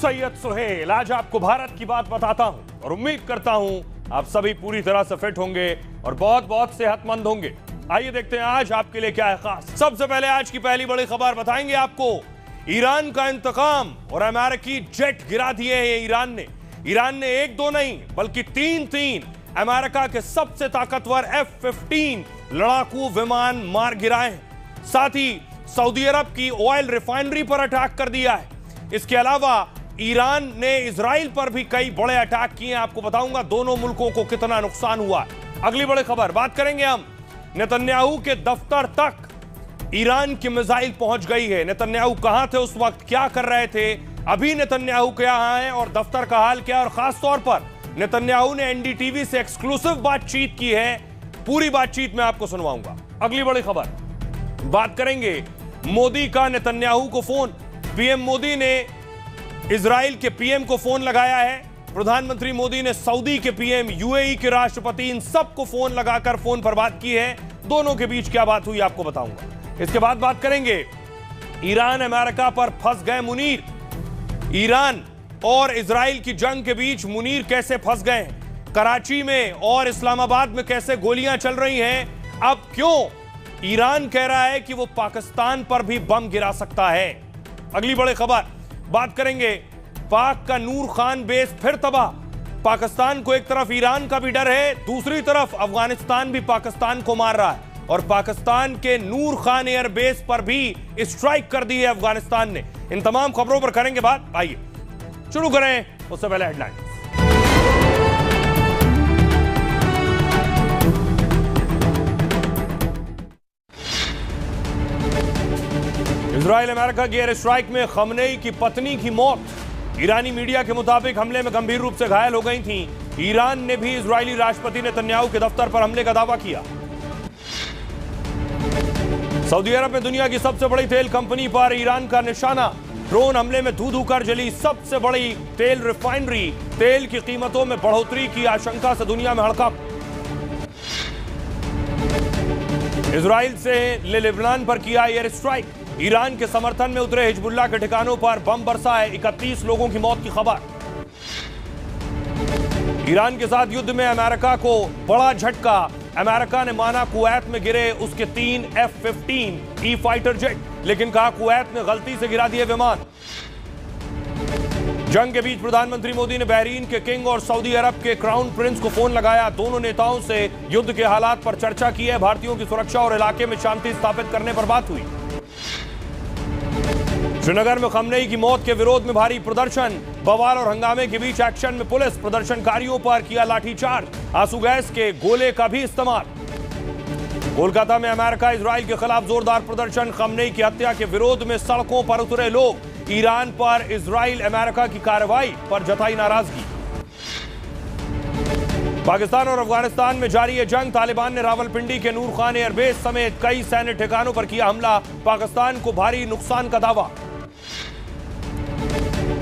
सैयद सुहेल आज आपको भारत की बात बताता हूं और उम्मीद करता हूं आप सभी पूरी तरह से फिट होंगे और बहुत बहुत सेहतमंद होंगे। आइए देखते हैं आज आपके लिए क्या है खास। सबसे पहले आज की पहली बड़ी खबर बताएंगे आपको। ईरान का इंतकाम और अमेरिकी जेट गिरा दिए हैं ईरान ने एक दो नहीं बल्कि तीन अमेरिका के सबसे ताकतवर F-15 लड़ाकू विमान मार गिराए हैं। साथ ही सऊदी अरब की ऑयल रिफाइनरी पर अटैक कर दिया है। इसके अलावा ईरान ने इजराइल पर भी कई बड़े अटैक किए हैं। आपको बताऊंगा दोनों मुल्कों को कितना नुकसान हुआ है। अगली बड़ी खबर बात करेंगे हम। नेतन्याहू के दफ्तर तक ईरान की मिसाइल पहुंच गई है। नेतन्याहू कहां थे उस वक्त, क्या कर रहे थे, अभी नेतन्याहू कहां है और दफ्तर का हाल क्या, और खास तौर पर नेतन्याहू ने एनडीटीवी से एक्सक्लूसिव बातचीत की है। पूरी बातचीत में आपको सुनवाऊंगा। अगली बड़ी खबर बात करेंगे मोदी का नेतन्याहू को फोन। पीएम मोदी ने इजराइल के पीएम को फोन लगाया है। प्रधानमंत्री मोदी ने सऊदी के पीएम, यूएई के राष्ट्रपति, इन सबको फोन लगाकर फोन पर बात की है। दोनों के बीच क्या बात हुई आपको बताऊंगा। इसके बाद बात करेंगे ईरान अमेरिका पर फंस गए मुनीर। ईरान और इजराइल की जंग के बीच मुनीर कैसे फंस गए, कराची में और इस्लामाबाद में कैसे गोलियां चल रही हैं, अब क्यों ईरान कह रहा है कि वो पाकिस्तान पर भी बम गिरा सकता है। अगली बड़ी खबर बात करेंगे पाक का नूर खान बेस फिर तबाह। पाकिस्तान को एक तरफ ईरान का भी डर है, दूसरी तरफ अफगानिस्तान भी पाकिस्तान को मार रहा है और पाकिस्तान के नूर खान एयर बेस पर भी स्ट्राइक कर दी है अफगानिस्तान ने। इन तमाम खबरों पर करेंगे बात। आइए शुरू करें, उससे पहले हेडलाइन। इजराइल अमेरिका की एयर स्ट्राइक में खमनेई की पत्नी की मौत। ईरानी मीडिया के मुताबिक हमले में गंभीर रूप से घायल हो गई थीं। ईरान ने भी इजरायली राष्ट्रपति नेतन्याहू के दफ्तर पर हमले का दावा किया। सऊदी अरब में दुनिया की सबसे बड़ी तेल कंपनी पर ईरान का निशाना। ड्रोन हमले में धू धू कर जली सबसे बड़ी तेल रिफाइनरी। तेल की कीमतों में बढ़ोतरी की आशंका से दुनिया में हड़कंप। इजराइल से लेबनान पर किया एयर स्ट्राइक। ईरान के समर्थन में उतरे हिजबुल्लाह के ठिकानों पर बम बरसा है। 31 लोगों की मौत की खबर। ईरान के साथ युद्ध में अमेरिका को बड़ा झटका। अमेरिका ने माना कुवैत में गिरे उसके 3 F-15 ई फाइटर जेट, लेकिन कहा कुवैत ने गलती से गिरा दिए विमान। जंग के बीच प्रधानमंत्री मोदी ने बहरीन के किंग और सऊदी अरब के क्राउन प्रिंस को फोन लगाया। दोनों नेताओं से युद्ध के हालात पर चर्चा की है। भारतीयों की सुरक्षा और इलाके में शांति स्थापित करने पर बात हुई। श्रीनगर में खमनेई की मौत के विरोध में भारी प्रदर्शन। बवाल और हंगामे के बीच एक्शन में पुलिस। प्रदर्शनकारियों पर किया लाठीचार्ज। आंसू गैस के गोले का भी इस्तेमाल। कोलकाता में अमेरिका इजराइल के खिलाफ जोरदार प्रदर्शन। खमनेई की हत्या के विरोध में सड़कों पर उतरे लोग। ईरान पर इजराइल अमेरिका की कार्रवाई पर जताई नाराजगी। पाकिस्तान और अफगानिस्तान में जारी है जंग। तालिबान ने रावलपिंडी के नूर खान एयरबेस समेत कई सैन्य ठिकानों पर किया हमला। पाकिस्तान को भारी नुकसान का दावा।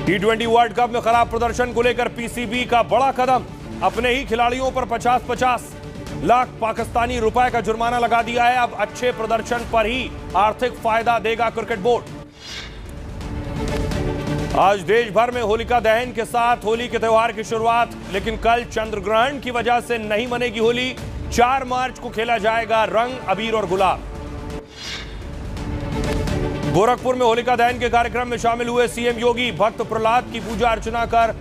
T20 वर्ल्ड कप में खराब प्रदर्शन को लेकर पीसीबी का बड़ा कदम। अपने ही खिलाड़ियों पर 50-50 लाख पाकिस्तानी रुपए का जुर्माना लगा दिया है। अब अच्छे प्रदर्शन पर ही आर्थिक फायदा देगा क्रिकेट बोर्ड। आज देश भर में होलिका दहन के साथ होली के त्योहार की शुरुआत, लेकिन कल चंद्र ग्रहण की वजह से नहीं मनेगी होली। 4 मार्च को खेला जाएगा रंग, अबीर और गुलाल। गोरखपुर में होलिका दहन के कार्यक्रम में शामिल हुए सीएम योगी। भक्त प्रहलाद की पूजा अर्चना कर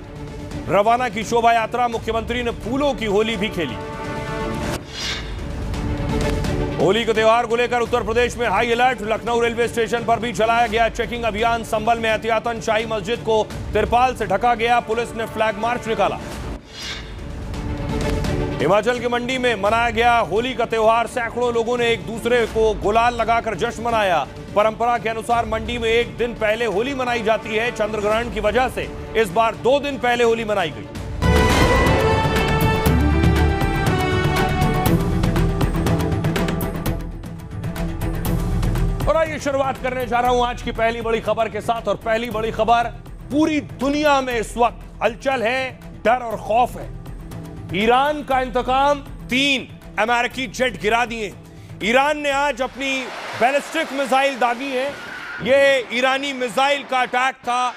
रवाना की शोभा यात्रा। मुख्यमंत्री ने फूलों की होली भी खेली। होली के त्योहार को लेकर उत्तर प्रदेश में high alert. Lucknow railway station पर भी चलाया गया चेकिंग अभियान। संभल में एहतियातन शाही मस्जिद को तिरपाल से ढका गया। पुलिस ने फ्लैग मार्च निकाला। हिमाचल के मंडी में मनाया गया होली का त्योहार। सैकड़ों लोगों ने एक दूसरे को गुलाल लगाकर जश्न मनाया। परंपरा के अनुसार मंडी में एक दिन पहले होली मनाई जाती है। चंद्र ग्रहण की वजह से इस बार 2 दिन पहले होली मनाई गई। और आइए शुरुआत करने जा रहा हूं आज की पहली बड़ी खबर के साथ। और पहली बड़ी खबर, पूरी दुनिया में इस वक्त हलचल है, डर और खौफ है। ईरान का इंतकाम, 3 अमेरिकी जेट गिरा दिए। ईरान ने आज अपनी बैलिस्टिक मिसाइल दागी है। यह ईरानी मिसाइल का अटैक था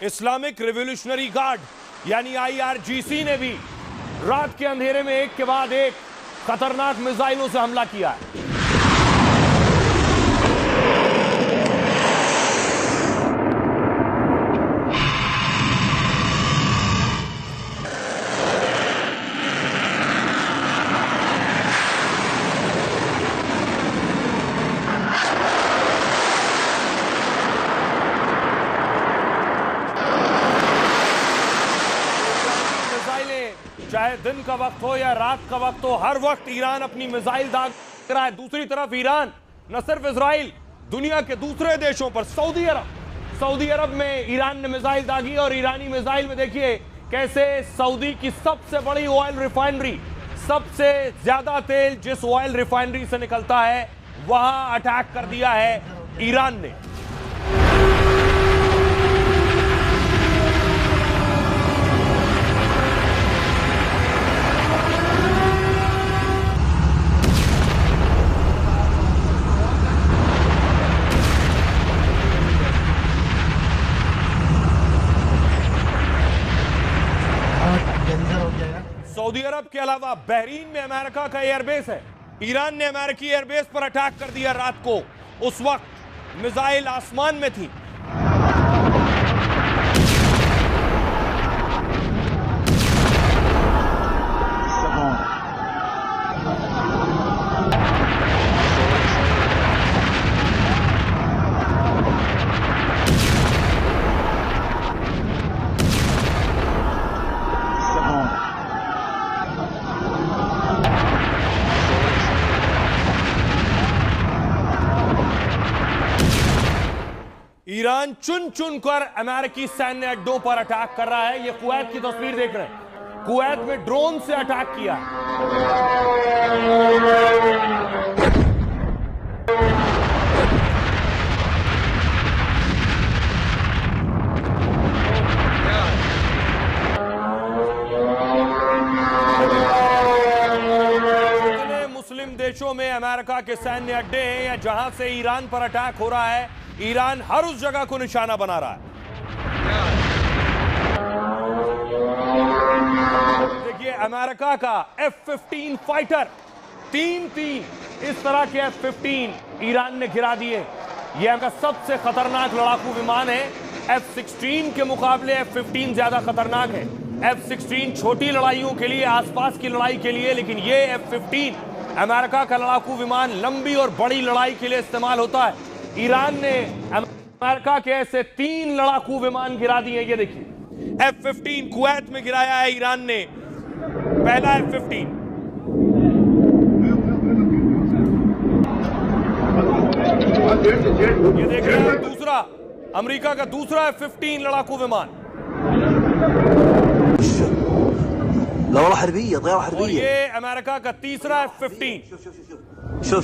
इस्लामिक रिवॉल्यूशनरी गार्ड यानी IRGC ने भी रात के अंधेरे में एक के बाद एक खतरनाक मिसाइलों से हमला किया है। चाहे दिन का वक्त हो या रात का वक्त हो, हर वक्त ईरान अपनी मिसाइल दाग रहा है। दूसरी तरफ ईरान न सिर्फ इजराइल, दुनिया के दूसरे देशों पर, सऊदी अरब में ईरान ने मिसाइल दागी और ईरानी मिसाइल में देखिए कैसे सऊदी की सबसे बड़ी ऑयल रिफाइनरी, सबसे ज्यादा तेल जिस ऑयल रिफाइनरी से निकलता है वहां अटैक कर दिया है ईरान ने। सऊदी अरब के अलावा बहरीन में अमेरिका का एयरबेस है। ईरान ने अमेरिकी एयरबेस पर अटैक कर दिया रात को। उस वक्त मिसाइल आसमान में थी। ईरान चुन चुन कर अमेरिकी सैन्य अड्डों पर अटैक कर रहा है। ये कुवैत की तस्वीर देख रहे हैं। कुवैत में ड्रोन से अटैक किया। इतने मुस्लिम देशों में अमेरिका के सैन्य अड्डे हैं या जहां से ईरान पर अटैक हो रहा है, ईरान हर उस जगह को निशाना बना रहा है। देखिए अमेरिका का F-15 फाइटर, तीन इस तरह के F-15 ईरान ने गिरा दिए। यह उनका सबसे खतरनाक लड़ाकू विमान है। F-16 के मुकाबले F-15 ज्यादा खतरनाक है। F-16 छोटी लड़ाइयों के लिए, आसपास की लड़ाई के लिए, लेकिन ये F-15 अमेरिका का लड़ाकू विमान लंबी और बड़ी लड़ाई के लिए इस्तेमाल होता है। ईरान ने अमेरिका के ऐसे 3 लड़ाकू विमान गिरा दिए। ये देखिए F-15 कुवैत में गिराया है ईरान ने, पहला F-15। ये देख रहे हैं दूसरा, अमेरिका का दूसरा F-15 लड़ाकू विमान। और ये अमेरिका का तीसरा F-15। शोफ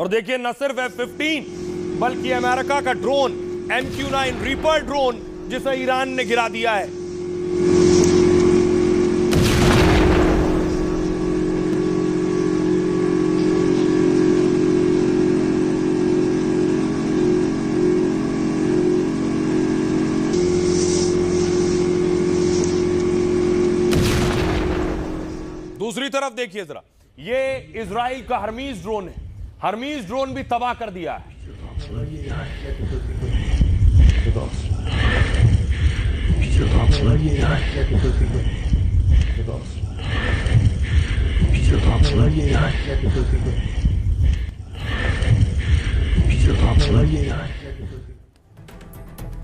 और देखिए न सिर्फ F-15 बल्कि अमेरिका का ड्रोन MQ-9 रीपर ड्रोन जिसे ईरान ने गिरा दिया है। दूसरी तरफ देखिए जरा, ये इजराइल का हर्मीज ड्रोन है। हर्मीज ड्रोन भी तबाह कर दिया है।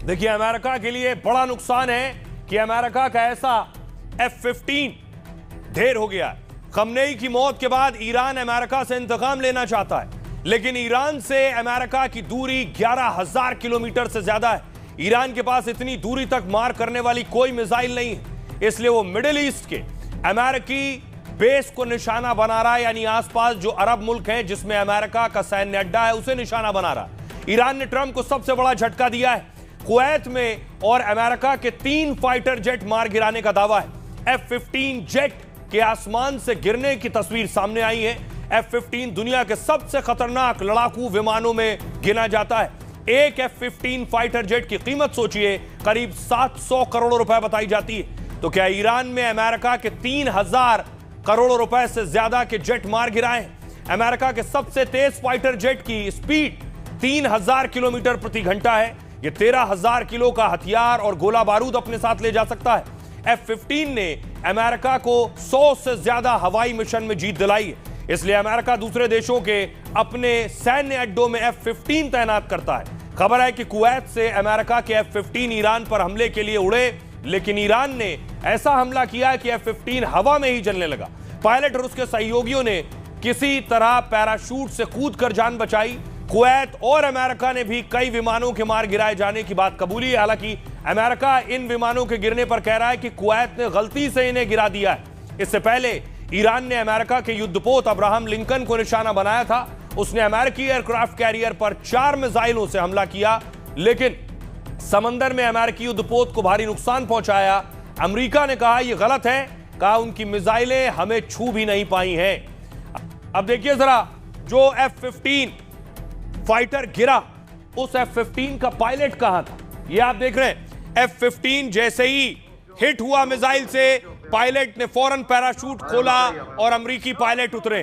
देखिए अमेरिका के लिए बड़ा नुकसान है कि अमेरिका का ऐसा F-15 ढेर हो गया। खमनेई की मौत के बाद ईरान अमेरिका से इंतकाम लेना चाहता है, लेकिन ईरान से अमेरिका की दूरी 11,000 किलोमीटर से ज्यादा है। ईरान के पास इतनी दूरी तक मार करने वाली कोई मिसाइल नहीं है, इसलिए वो मिडिल ईस्ट के अमेरिकी बेस को निशाना बना रहा है, यानी आसपास जो अरब मुल्क हैं जिसमें अमेरिका का सैन्य अड्डा है उसे निशाना बना रहा है। ईरान ने ट्रंप को सबसे बड़ा झटका दिया है। कुवैत में और अमेरिका के 3 फाइटर जेट मार गिराने का दावा है। F-15 जेट के आसमान से गिरने की तस्वीर सामने आई है। F-15 दुनिया के सबसे खतरनाक लड़ाकू विमानों में गिना जाता है। एक F-15 फाइटर जेट की कीमत सोचिए, करीब 700 करोड़ रुपए बताई जाती है। तो क्या ईरान में अमेरिका के 3000 करोड़ रुपए से ज्यादा के जेट मार गिराए हैं? अमेरिका के सबसे तेज फाइटर जेट की स्पीड 3000 किलोमीटर प्रति घंटा है। यह 13,000 किलो का हथियार और गोला बारूद अपने साथ ले जा सकता है। F-15 ने अमेरिका को 100 से ज्यादा हवाई मिशन में जीत दिलाई है। इसलिए अमेरिका दूसरे देशों के अपने सैन्य अड्डों में F-15 तैनात करता है। खबर है कि कुवैत से अमेरिका के F-15 ईरान पर हमले के लिए उड़े, लेकिन ईरान ने ऐसा हमला किया कि F-15 हवा में ही जलने लगा। पायलट और उसके सहयोगियों ने किसी तरह पैराशूट से कूदकर जान बचाई। कुवैत और अमेरिका ने भी कई विमानों के मार गिराए जाने की बात कबूली है। हालांकि अमेरिका इन विमानों के गिरने पर कह रहा है कि कुवैत ने गलती से इन्हें गिरा दिया है। इससे पहले ईरान ने अमेरिका के युद्धपोत अब्राहम लिंकन को निशाना बनाया था। उसने अमेरिकी एयरक्राफ्ट कैरियर पर 4 मिसाइलों से हमला किया, लेकिन समंदर में अमेरिकी युद्धपोत को भारी नुकसान पहुंचाया। अमेरिका ने कहा यह गलत है, कहा उनकी मिसाइलें हमें छू भी नहीं पाई हैं। अब देखिए जरा, जो F-15 फाइटर गिरा, उस F-15 का पायलट कहां था? ये आप देख रहे हैं। F-15 जैसे ही हिट हुआ मिसाइल से, पायलट ने फौरन पैराशूट खोला और अमेरिकी पायलट उतरे।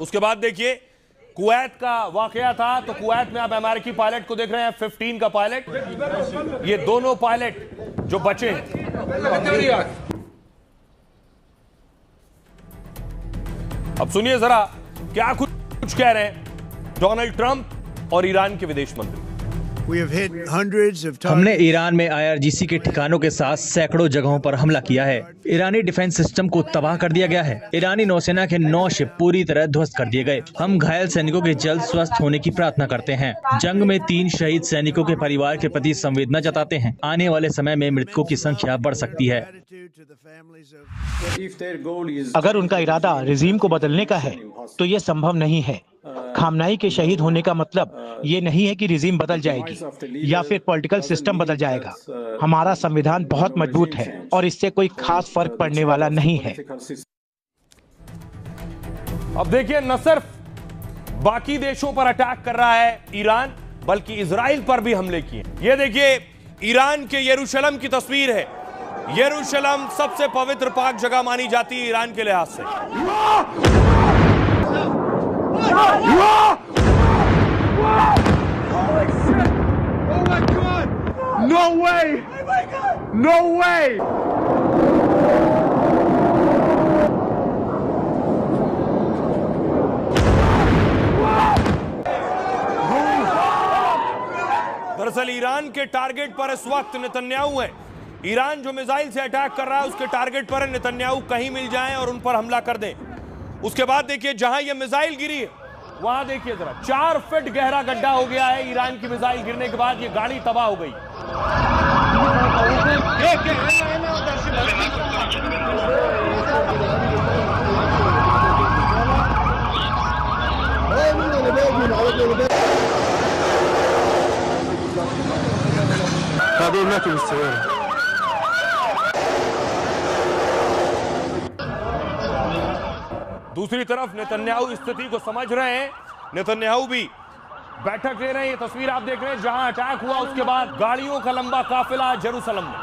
उसके बाद देखिए कुवैत का वाकया था। तो कुवैत में आप अमेरिकी पायलट को देख रहे हैं, F-15 का पायलट। ये दोनों पायलट जो बचे हैं, अब सुनिए जरा क्या कुछ कह रहे हैं डोनाल्ड ट्रंप और ईरान के विदेश मंत्री। हमने ईरान में IRGC के ठिकानों के साथ सैकड़ों जगहों पर हमला किया है। ईरानी डिफेंस सिस्टम को तबाह कर दिया गया है। ईरानी नौसेना के 9 शिप पूरी तरह ध्वस्त कर दिए गए। हम घायल सैनिकों के जल्द स्वस्थ होने की प्रार्थना करते हैं। जंग में 3 शहीद सैनिकों के परिवार के प्रति संवेदना जताते हैं। आने वाले समय में मृतकों की संख्या बढ़ सकती है। अगर उनका इरादा रिजीम को बदलने का है तो ये संभव नहीं है। खामनाई के शहीद होने का मतलब ये नहीं है कि रिजीम बदल जाएगी या फिर पॉलिटिकल सिस्टम बदल जाएगा। हमारा संविधान बहुत मजबूत है और इससे कोई खास फर्क पड़ने वाला नहीं है। अब देखिए, न सिर्फ बाकी देशों पर अटैक कर रहा है ईरान, बल्कि इजराइल पर भी हमले किए। ये देखिए, ईरान के यरूशलेम की तस्वीर है। यरूशलेम सबसे पवित्र पाक जगह मानी जाती है ईरान के लिहाज से। No way! No way! दरअसल ईरान के टारगेट पर इस वक्त नेतन्याहू है। ईरान जो मिसाइल से अटैक कर रहा है उसके टारगेट पर नेतन्याहू कहीं मिल जाएं और उन पर हमला कर दें। उसके बाद देखिए, जहां यह मिसाइल गिरी है वहां देखिए जरा, 4 फीट गहरा गड्ढा हो गया है। ईरान की मिसाइल गिरने के बाद यह गाड़ी तबाह हो गई। दूसरी तरफ नेतन्याहू स्थिति को समझ रहे हैं। नेतन्याहू भी बैठक ले रहे हैं। ये तस्वीर आप देख रहे हैं, जहां अटैक हुआ उसके बाद गाड़ियों का लंबा काफिला जेरूसलम में।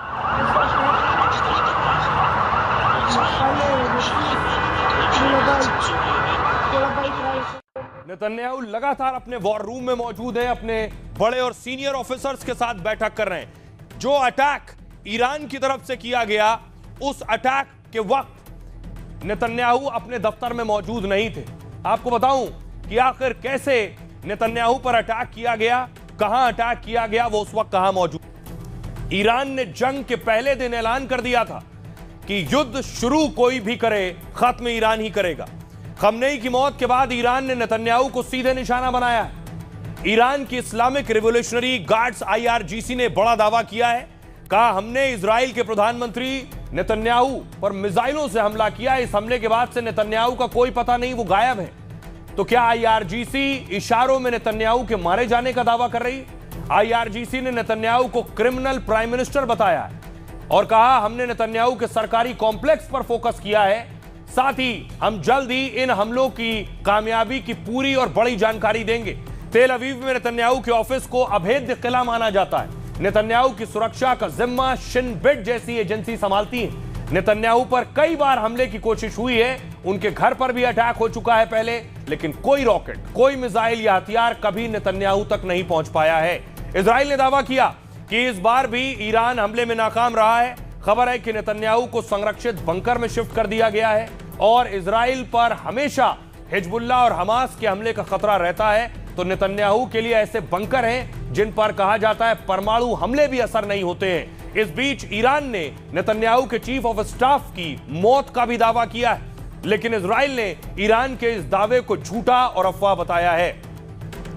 नेतन्याहू लगातार अपने वॉर रूम में मौजूद हैं, अपने बड़े और सीनियर ऑफिसर्स के साथ बैठक कर रहे हैं। जो अटैक ईरान की तरफ से किया गया, उस अटैक के वक्त नेतन्याहू अपने दफ्तर में मौजूद नहीं थे। आपको बताऊं कि आखिर कैसे नेतन्याहू पर अटैक किया गया, कहां अटैक किया गया, वो उस वक्त कहां मौजूद। ईरान ने जंग के पहले दिन ऐलान कर दिया था कि युद्ध शुरू कोई भी करे, खत्म ईरान ही करेगा। खमनेई की मौत के बाद ईरान ने नेतन्याहू को सीधे निशाना बनाया है। ईरान की इस्लामिक रिवॉल्यूशनरी गार्ड्स IRGC ने बड़ा दावा किया है। कहा, हमने इजराइल के प्रधानमंत्री नेतन्याहू पर मिसाइलों से हमला किया। इस हमले के बाद से नेतन्याहू का कोई पता नहीं, वो गायब है। तो क्या IRGC इशारों में नेतन्याहू के मारे जाने का दावा कर रही? IRGC ने नेतन्याहू को क्रिमिनल प्राइम मिनिस्टर बताया है और कहा, हमने नेतन्याहू के सरकारी कॉम्प्लेक्स पर फोकस किया है। साथ ही हम जल्द ही इन हमलों की कामयाबी की पूरी और बड़ी जानकारी देंगे। तेल अवीव में नेतन्याहू के ऑफिस को अभेद्य किला माना जाता है। नेतन्याहू की सुरक्षा का जिम्मा शिन बेट जैसी एजेंसी संभालती है। नेतन्याहू पर कई बार हमले की कोशिश हुई है। उनके घर पर भी अटैक हो चुका है पहले, लेकिन कोई रॉकेट, कोई मिसाइल या हथियार कभी नेतन्याहू तक नहीं पहुंच पाया है। इजराइल ने दावा किया कि इस बार भी ईरान हमले में नाकाम रहा है। खबर है कि नेतन्याहू को संरक्षित बंकर में शिफ्ट कर दिया गया है और इजराइल पर हमेशा हिजबुल्लाह और हमास के हमले का खतरा रहता है। तो नेतन्याहू के लिए ऐसे बंकर हैं जिन पर कहा जाता है परमाणु हमले भी असर नहीं होते हैं। इस बीच ईरान ने नेतन्याहू के चीफ ऑफ स्टाफ की मौत का भी दावा किया है, लेकिन इजराइल ने ईरान के इस दावे को झूठा और अफवाह बताया है।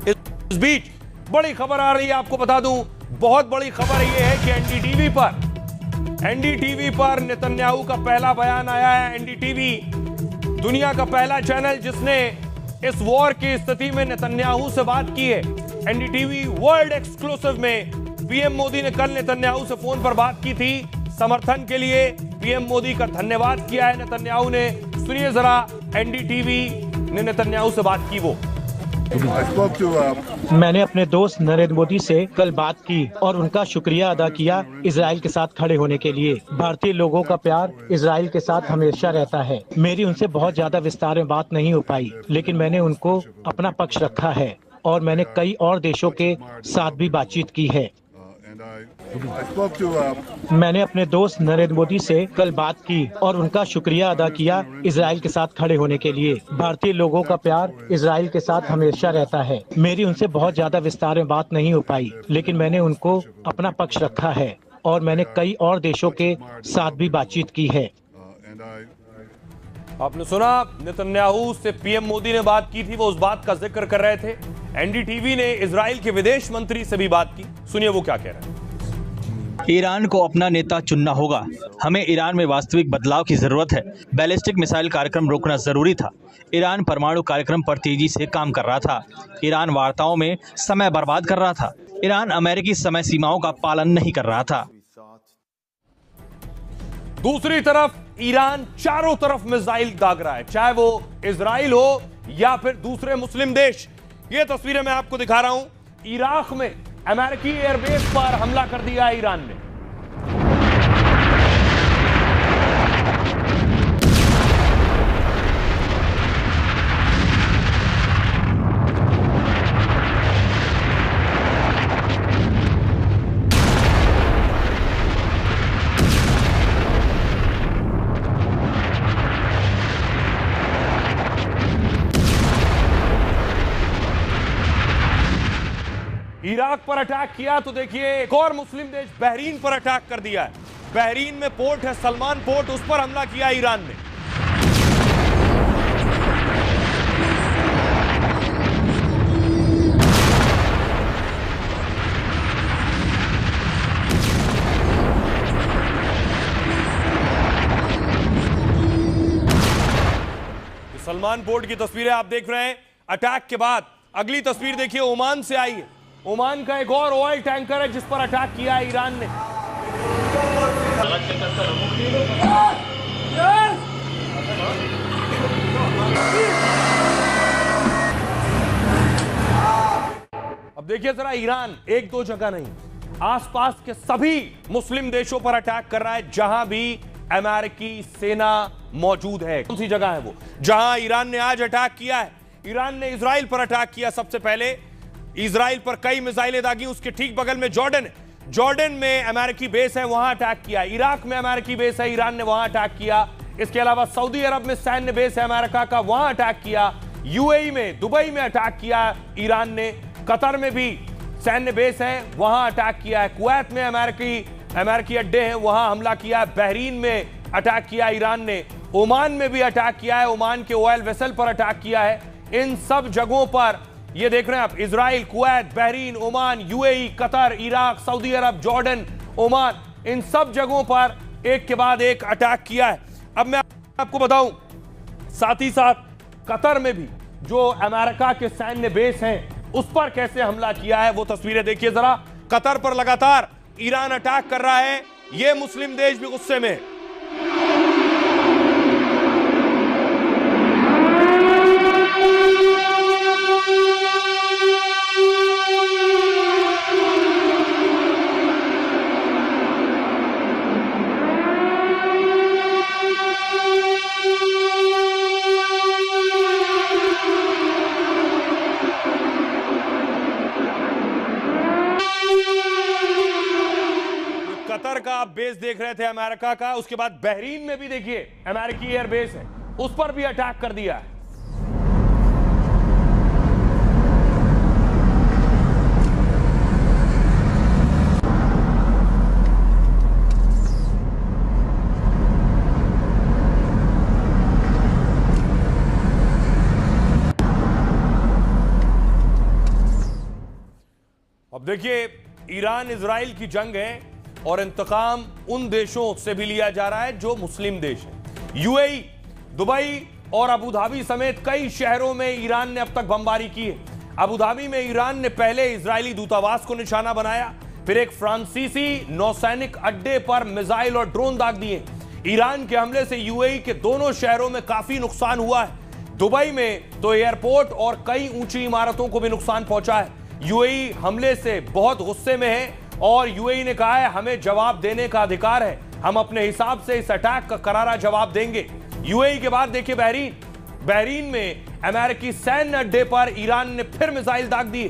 इस बीच बड़ी खबर आ रही है, आपको बता दूं, बहुत बड़ी खबर यह है कि एनडीटीवी पर नेतन्याहू का पहला बयान आया है। एनडीटीवी दुनिया का पहला चैनल जिसने इस वॉर की स्थिति में नेतन्याहू से बात की है। एनडीटीवी वर्ल्ड एक्सक्लूसिव में पीएम मोदी ने कल नेतन्याहू से फोन पर बात की थी। समर्थन के लिए पीएम मोदी का धन्यवाद किया है नेतन्याहू ने। सुनिए जरा एनडीटीवी ने नेतन्याहू से बात की वो। मैंने अपने दोस्त नरेंद्र मोदी से कल बात की और उनका शुक्रिया अदा किया इजराइल के साथ खड़े होने के लिए। भारतीय लोगों का प्यार इजराइल के साथ हमेशा रहता है। मेरी उनसे बहुत ज्यादा विस्तार में बात नहीं हो पाई, लेकिन मैंने उनको अपना पक्ष रखा है और मैंने कई और देशों के साथ भी बातचीत की है। मैंने अपने दोस्त नरेंद्र मोदी से कल बात की और उनका शुक्रिया अदा किया इजराइल के साथ खड़े होने के लिए। भारतीय लोगों का प्यार इजराइल के साथ हमेशा रहता है। मेरी उनसे बहुत ज्यादा विस्तार में बात नहीं हो पाई, लेकिन मैंने उनको अपना पक्ष रखा है और मैंने कई और देशों के साथ भी बातचीत की है। आपने सुना, नेतन्याहू से पीएम मोदी ने बात की थी, वो उस बात का जिक्र कर रहे थे। एनडीटीवी ने इजराइल के विदेश मंत्री से भी बात की। सुनिए वो क्या कह रहे हैं। ईरान को अपना नेता चुनना होगा। हमें ईरान में वास्तविक बदलाव की जरूरत है। बैलिस्टिक मिसाइल कार्यक्रम रोकना जरूरी था। ईरान परमाणु कार्यक्रम पर तेजी से काम कर रहा था। ईरान वार्ताओं में समय बर्बाद कर रहा था। ईरान अमेरिकी समय सीमाओं का पालन नहीं कर रहा था। दूसरी तरफ ईरान चारों तरफ मिसाइल दाग रहा है, चाहे वो इजराइल हो या फिर दूसरे मुस्लिम देश। ये तस्वीरें मैं आपको दिखा रहा हूं। इराक में अमेरिकी एयरबेस पर हमला कर दिया है ईरान ने। इराक पर अटैक किया तो देखिए एक और मुस्लिम देश बहरीन पर अटैक कर दिया है। बहरीन में पोर्ट है सलमान पोर्ट, उस पर हमला किया ईरान ने। सलमान पोर्ट की तस्वीरें आप देख रहे हैं अटैक के बाद। अगली तस्वीर देखिए ओमान से आई है। ओमान का एक और ऑयल टैंकर है जिस पर अटैक किया है ईरान ने। अब देखिए जरा, ईरान एक दो जगह नहीं, आसपास के सभी मुस्लिम देशों पर अटैक कर रहा है जहां भी अमेरिकी सेना मौजूद है। कौन सी जगह है वो जहां ईरान ने आज अटैक किया है? ईरान ने इजराइल पर अटैक किया। सबसे पहले इजराइल पर कई मिसाइलें दागी। उसके ठीक बगल में जॉर्डन है। जॉर्डन में अमेरिकी बेस है, वहां अटैक किया। इराक में अमेरिकी बेस है, ईरान ने वहां अटैक किया। इसके अलावा सऊदी अरब में सैन्य बेस है अमेरिका का, वहां अटैक किया। यूएई में, दुबई में अटैक किया ईरान ने। कतर में भी सैन्य बेस है, वहां अटैक किया है। कुवैत में अमेरिकी अड्डे हैं, वहां हमला किया है। बहरीन में अटैक किया ईरान ने, ओमान में भी अटैक किया है, ओमान के ऑयल वेसल पर अटैक किया है। इन सब जगहों पर ये देख रहे हैं आप, Israel, Kuwait, Bahrain, Oman, UAE, Qatar, Iraq, Saudi Arab, Jordan, Oman, इन सब जगहों पर एक के बाद एक अटैक किया है। अब मैं आपको बताऊं, साथ ही साथ कतर में भी जो अमेरिका के सैन्य बेस हैं उस पर कैसे हमला किया है वो तस्वीरें देखिए जरा। कतर पर लगातार ईरान अटैक कर रहा है, ये मुस्लिम देश भी गुस्से में है। कतर का आप बेस देख रहे थे अमेरिका का, उसके बाद बहरीन में भी देखिए अमेरिकी एयर बेस है, उस पर भी अटैक कर दिया है। अब देखिए, ईरान इजराइल की जंग है और इंतकाम उन देशों से भी लिया जा रहा है जो मुस्लिम देश हैं। यूएई, दुबई और अबू धाबी समेत कई शहरों में ईरान ने अब तक बमबारी की है। अबू धाबी में ईरान ने पहले इजरायली दूतावास को निशाना बनाया, फिर एक फ्रांसीसी नौसैनिक अड्डे पर मिसाइल और ड्रोन दाग दिए। ईरान के हमले से यूएई के दोनों शहरों में काफी नुकसान हुआ है। दुबई में तो एयरपोर्ट और कई ऊंची इमारतों को भी नुकसान पहुंचा है। यूएई हमले से बहुत गुस्से में है और यूएई ने कहा है हमें जवाब देने का अधिकार है, हम अपने हिसाब से इस अटैक का करारा जवाब देंगे। यूएई के बाद देखिए बहरीन, बहरीन में अमेरिकी सैन्य अड्डे पर ईरान ने फिर मिसाइल दाग दिए।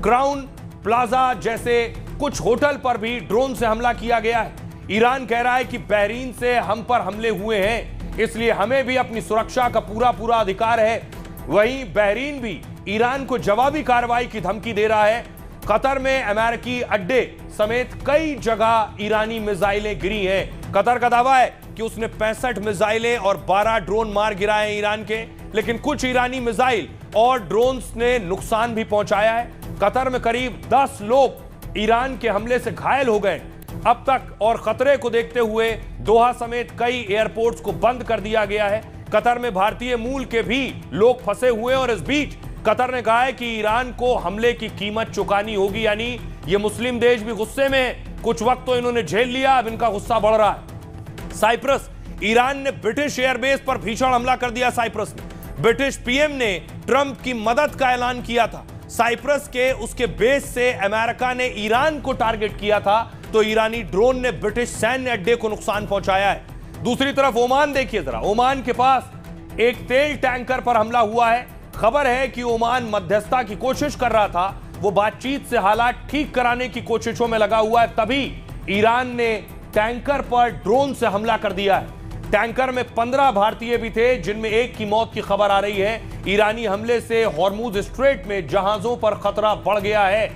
क्राउन प्लाजा जैसे कुछ होटल पर भी ड्रोन से हमला किया गया है। ईरान कह रहा है कि बहरीन से हम पर हमले हुए हैं, इसलिए हमें भी अपनी सुरक्षा का पूरा अधिकार है। वहीं बहरीन भी ईरान को जवाबी कार्रवाई की धमकी दे रहा है। कतर में अमेरिकी अड्डे समेत कई जगह ईरानी मिसाइलें गिरी हैं। कतर का दावा है कि उसने 65 मिसाइलें और 12 ड्रोन मार गिराए ईरान के, लेकिन कुछ ईरानी मिसाइल और ड्रोन्स ने नुकसान भी पहुंचाया है। कतर में करीब 10 लोग ईरान के हमले से घायल हो गए अब तक, और खतरे को देखते हुए दोहा समेत कई एयरपोर्ट्स को बंद कर दिया गया है। कतर में भारतीय मूल के भी लोग फंसे हुए और इस बीच कतर ने कहा है कि ईरान को हमले की कीमत चुकानी होगी, यानी ये मुस्लिम देश भी गुस्से में है। कुछ वक्त तो इन्होंने झेल लिया, अब इनका गुस्सा बढ़ रहा है। साइप्रस, ईरान ने ब्रिटिश एयरबेस पर भीषण हमला कर दिया। साइप्रस में ब्रिटिश पीएम ने ट्रंप की मदद का ऐलान किया था। साइप्रस के उसके बेस से अमेरिका ने ईरान को टारगेट किया था, तो ईरानी ड्रोन ने ब्रिटिश सैन्य अड्डे को नुकसान पहुंचाया है। दूसरी तरफ ओमान देखिए जरा, ओमान के पास एक तेल टैंकर पर हमला हुआ है। खबर है कि ओमान मध्यस्थता की कोशिश कर रहा था, वो बातचीत से हालात ठीक कराने की कोशिशों में लगा हुआ है, तभी ईरान ने टैंकर पर ड्रोन से हमला कर दिया है। टैंकर में 15 भारतीय भी थे, जिनमें एक की मौत की खबर आ रही है। ईरानी हमले से हॉर्मुज स्ट्रेट में जहाजों पर खतरा बढ़ गया है।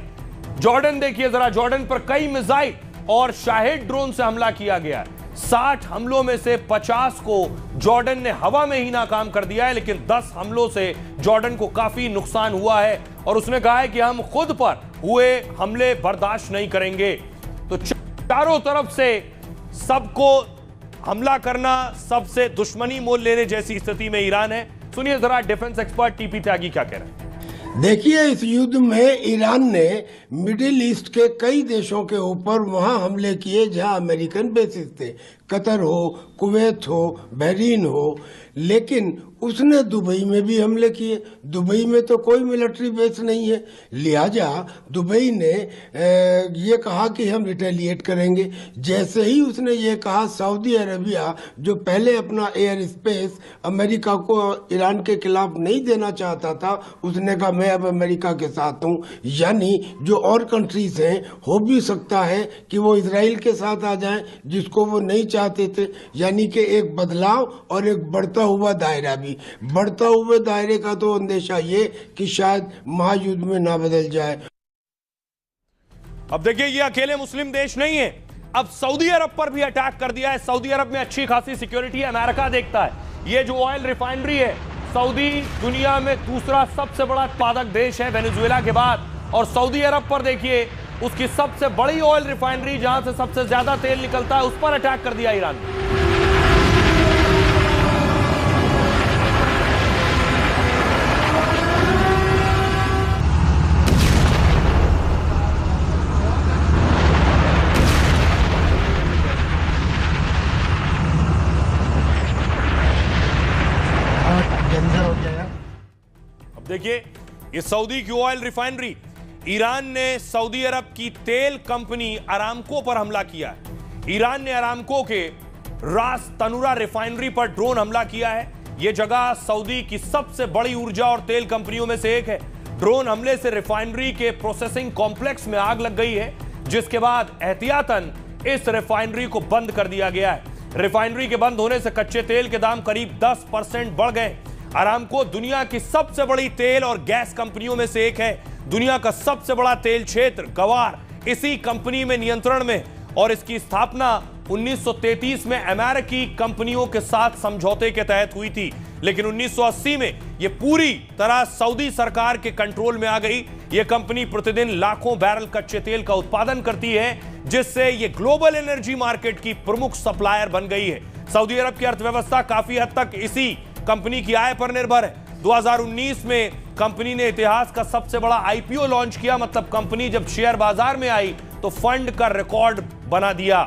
जॉर्डन देखिए जरा, जॉर्डन पर कई मिसाइल और शाहिद ड्रोन से हमला किया गया है। 60 हमलों में से 50 को जॉर्डन ने हवा में ही नाकाम कर दिया है, लेकिन 10 हमलों से जॉर्डन को काफी नुकसान हुआ है और उसने कहा है कि हम खुद पर हुए हमले बर्दाश्त नहीं करेंगे। तो चारों तरफ से सबको हमला करना, सबसे दुश्मनी मोल लेने जैसी स्थिति में ईरान है। सुनिए जरा डिफेंस एक्सपर्ट टीपी त्यागी क्या कह रहे हैं। देखिए, इस युद्ध में ईरान ने मिडिल ईस्ट के कई देशों के ऊपर वहां हमले किए जहां अमेरिकन बेसिस थे, कतर हो, कुवैत हो, बहरीन हो, लेकिन उसने दुबई में भी हमले किए। दुबई में तो कोई मिलिट्री बेस नहीं है, लिहाजा दुबई ने ये कहा कि हम रिटेलिएट करेंगे। जैसे ही उसने ये कहा, सऊदी अरेबिया जो पहले अपना एयर स्पेस अमेरिका को ईरान के खिलाफ नहीं देना चाहता था, उसने कहा मैं अब अमेरिका के साथ हूँ। यानी जो और कंट्रीज हैं, हो भी सकता है कि वो इजराइल के साथ आ जाएं, जिसको वो नहीं चाहते थे। यानी कि एक बदलाव और एक बढ़ता हुआ दायरा भी। बढ़ता हुए दायरे का तो अंदेशा ये कि शायद महायुद्ध में ना बदल जाए। अब देखिए, ये अकेले मुस्लिम देश नहीं है। अब सऊदी अरब पर भी अटैक कर दिया है। सऊदी अरब में अच्छी खासी सिक्योरिटी है, अमेरिका देखता है। ये जो ऑयल रिफाइनरी है, सऊदी दुनिया में दूसरा सबसे बड़ा उत्पादक देश है वेनेजुएला के बाद, और सऊदी अरब पर देखिए उसकी सबसे बड़ी ऑयल रिफाइनरी जहां से सबसे ज्यादा तेल निकलता है, उस पर अटैक कर दिया ईरान ने। देखिए ये सऊदी की ऑयल रिफाइनरी, ईरान ने सऊदी अरब की तेल कंपनी अरामको पर हमला किया है। ईरान ने अरामको के रास तनुरा रिफाइनरी पर ड्रोन हमला किया है। यह जगह सऊदी की सबसे बड़ी ऊर्जा और तेल कंपनियों में से एक है। ड्रोन हमले से रिफाइनरी के प्रोसेसिंग कॉम्प्लेक्स में आग लग गई है, जिसके बाद एहतियातन इस रिफाइनरी को बंद कर दिया गया है। रिफाइनरी के बंद होने से कच्चे तेल के दाम करीब 10% बढ़ गए। अरामको दुनिया की सबसे बड़ी तेल और गैस कंपनियों में से एक है। दुनिया का सबसे बड़ा तेल क्षेत्र गवार इसी कंपनी में नियंत्रण में, और इसकी स्थापना 1933 में अमेरिकी कंपनियों के साथ समझौते के तहत हुई थी, लेकिन 1980 में यह पूरी तरह सऊदी सरकार के कंट्रोल में आ गई। यह कंपनी प्रतिदिन लाखों बैरल कच्चे तेल का उत्पादन करती है, जिससे यह ग्लोबल एनर्जी मार्केट की प्रमुख सप्लायर बन गई है। सऊदी अरब की अर्थव्यवस्था काफी हद तक इसी कंपनी की आय पर निर्भर है। 2019 में कंपनी ने इतिहास का सबसे बड़ा आईपीओ लॉन्च किया, मतलब कंपनी जब शेयर बाजार में आई तो फंड का रिकॉर्ड बना दिया।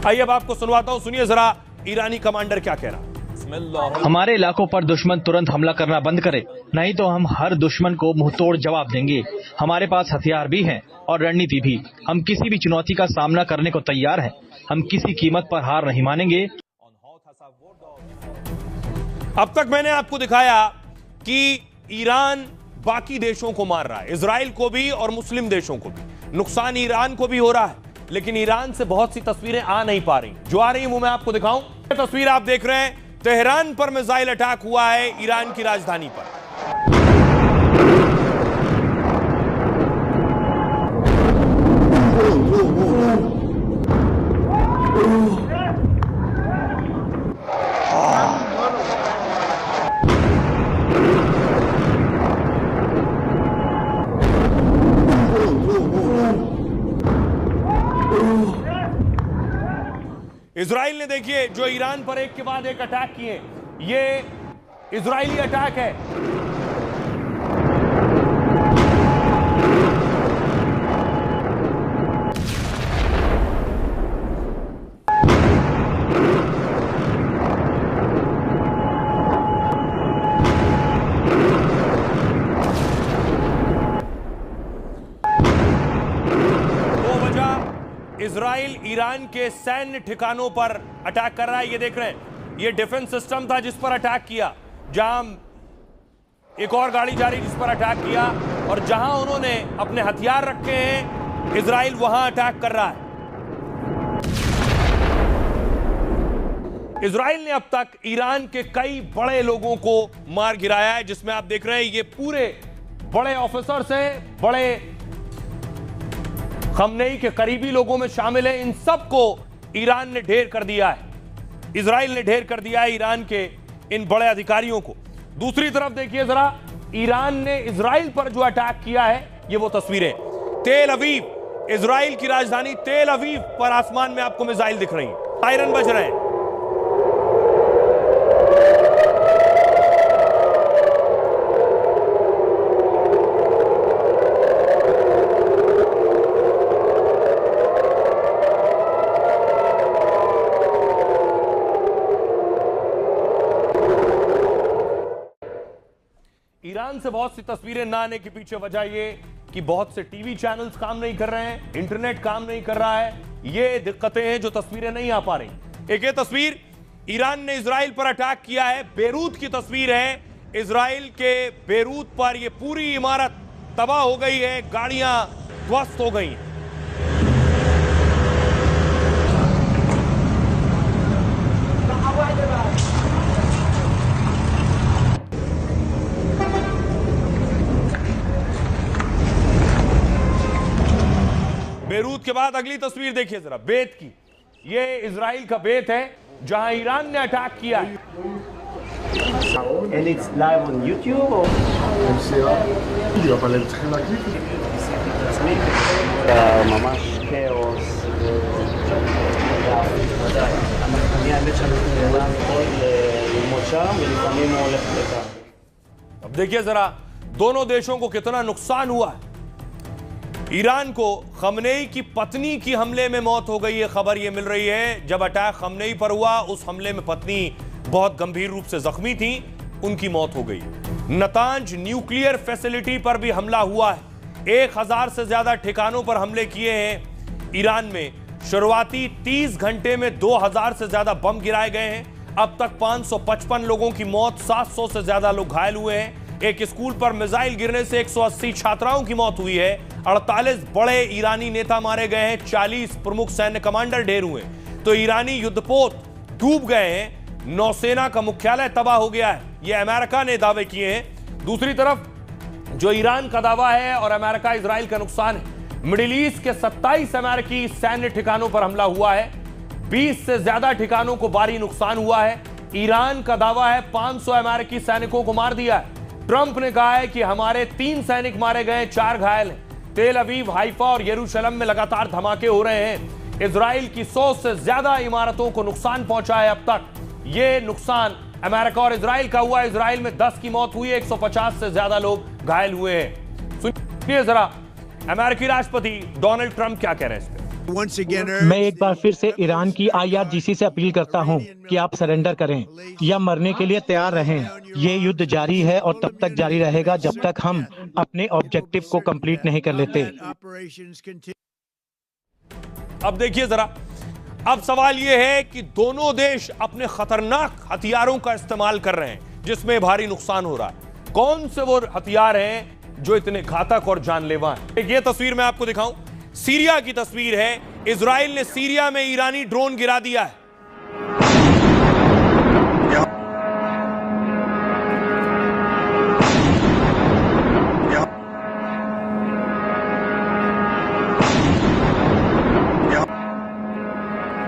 आइए अब आपको सुनवाता हूं, सुनिए जरा ईरानी कमांडर क्या कह रहा। हमारे इलाकों पर दुश्मन तुरंत हमला करना बंद करे, नहीं तो हम हर दुश्मन को मुंहतोड़ जवाब देंगे। हमारे पास हथियार भी हैं और रणनीति भी। हम किसी भी चुनौती का सामना करने को तैयार हैं। हम किसी कीमत पर हार नहीं मानेंगे। अब तक मैंने आपको दिखाया कि ईरान बाकी देशों को मार रहा है, इजराइल को भी और मुस्लिम देशों को भी। नुकसान ईरान को भी हो रहा है, लेकिन ईरान से बहुत सी तस्वीरें आ नहीं पा रही। जो आ रही वो मैं आपको दिखाऊं। ये तस्वीर आप देख रहे हैं, तेहरान पर मिसाइल अटैक हुआ है, ईरान की राजधानी पर। इजराइल ने देखिए जो ईरान पर एक के बाद एक अटैक किए, ये इजरायली अटैक है। इजराइल ईरान के सैन्य ठिकानों पर अटैक कर रहा है। ये देख रहे हैं, ये डिफेंस सिस्टम था जिस पर अटैक किया। जहां एक और गाड़ी जा रही जिस पर अटैक किया, और जहां उन्होंने अपने हथियार रखे हैं इजराइल वहां अटैक कर रहा है। इजराइल ने अब तक ईरान के कई बड़े लोगों को मार गिराया है, जिसमें आप देख रहे हैं ये पूरे बड़े ऑफिसर्स हैं, बड़े खमनेई के करीबी लोगों में शामिल है। इन सबको ईरान ने ढेर कर दिया है, इजराइल ने ढेर कर दिया है ईरान के इन बड़े अधिकारियों को। दूसरी तरफ देखिए जरा, ईरान ने इजराइल पर जो अटैक किया है, ये वो तस्वीरें। तेल अवीव, इजराइल की राजधानी तेल अवीव पर आसमान में आपको मिसाइल दिख रही है, सायरन बज रहे हैं। ईरान से बहुत सी तस्वीरें ना आने के पीछे वजह ये कि बहुत से टीवी चैनल्स काम नहीं कर रहे हैं, इंटरनेट काम नहीं कर रहा है। ये दिक्कतें हैं जो तस्वीरें नहीं आ पा रही। एक ये तस्वीर, ईरान ने इजराइल पर अटैक किया है, बेरूत की तस्वीर है। इजराइल के बेरूत पर यह पूरी इमारत तबाह हो गई है, गाड़ियां ध्वस्त हो गई हैं। बेरूत के बाद अगली तस्वीर देखिए जरा, बेत की। ये इजराइल का बेत है जहां ईरान ने अटैक किया है। And it's live on YouTube or? ממש כאוס. האמת שאנחנו נראה מאוד ללמוד שם ולפעמים הוא הולך לכאן. अब देखिए जरा दोनों देशों को कितना नुकसान हुआ है। ईरान को खमनेई की पत्नी की हमले में मौत हो गई है, खबर यह मिल रही है। जब अटैक खमनेई पर हुआ उस हमले में पत्नी बहुत गंभीर रूप से जख्मी थी, उनकी मौत हो गई। नतांज न्यूक्लियर फैसिलिटी पर भी हमला हुआ है। 1000 से ज्यादा ठिकानों पर हमले किए हैं ईरान में। शुरुआती 30 घंटे में 2000 से ज्यादा बम गिराए गए हैं। अब तक 555 लोगों की मौत, 700 से ज्यादा लोग घायल हुए हैं। एक स्कूल पर मिसाइल गिरने से 180 छात्राओं की मौत हुई है। 48 बड़े ईरानी नेता मारे गए हैं। 40 प्रमुख सैन्य कमांडर ढेर हुए। तो ईरानी युद्धपोत डूब गए हैं। नौसेना का मुख्यालय तबाह हो गया है, यह अमेरिका ने दावे किए हैं। दूसरी तरफ जो ईरान का दावा है और अमेरिका इजराइल का नुकसान है, मिडिल ईस्ट के 27 अमेरिकी सैन्य ठिकानों पर हमला हुआ है। 20 से ज्यादा ठिकानों को भारी नुकसान हुआ है। ईरान का दावा है 500 अमेरिकी सैनिकों को मार दिया है। ट्रंप ने कहा है कि हमारे 3 सैनिक मारे गए, 4 घायल हैं। तेल अवीव, हाइफा और यरूशलेम में लगातार धमाके हो रहे हैं। इजराइल की 100 से ज्यादा इमारतों को नुकसान पहुंचा है अब तक। यह नुकसान अमेरिका और इजराइल का हुआ। इजराइल में 10 की मौत हुई है, 150 से ज्यादा लोग घायल हुए हैं। सुनिए जरा अमेरिकी राष्ट्रपति डोनाल्ड ट्रंप क्या कह रहे हैं इस पे। मैं एक बार फिर से ईरान की IRGC से अपील करता हूं कि आप सरेंडर करें या मरने के लिए तैयार रहें। ये युद्ध जारी है और तब तक जारी रहेगा जब तक हम अपने ऑब्जेक्टिव को कंप्लीट नहीं कर लेते। अब देखिए जरा, अब सवाल यह है कि दोनों देश अपने खतरनाक हथियारों का इस्तेमाल कर रहे हैं जिसमें भारी नुकसान हो रहा है। कौन से वो हथियार हैं जो इतने घातक और जानलेवा हैं? ये तस्वीर मैं आपको दिखाऊं, सीरिया की तस्वीर है। इजराइल ने सीरिया में ईरानी ड्रोन गिरा दिया है।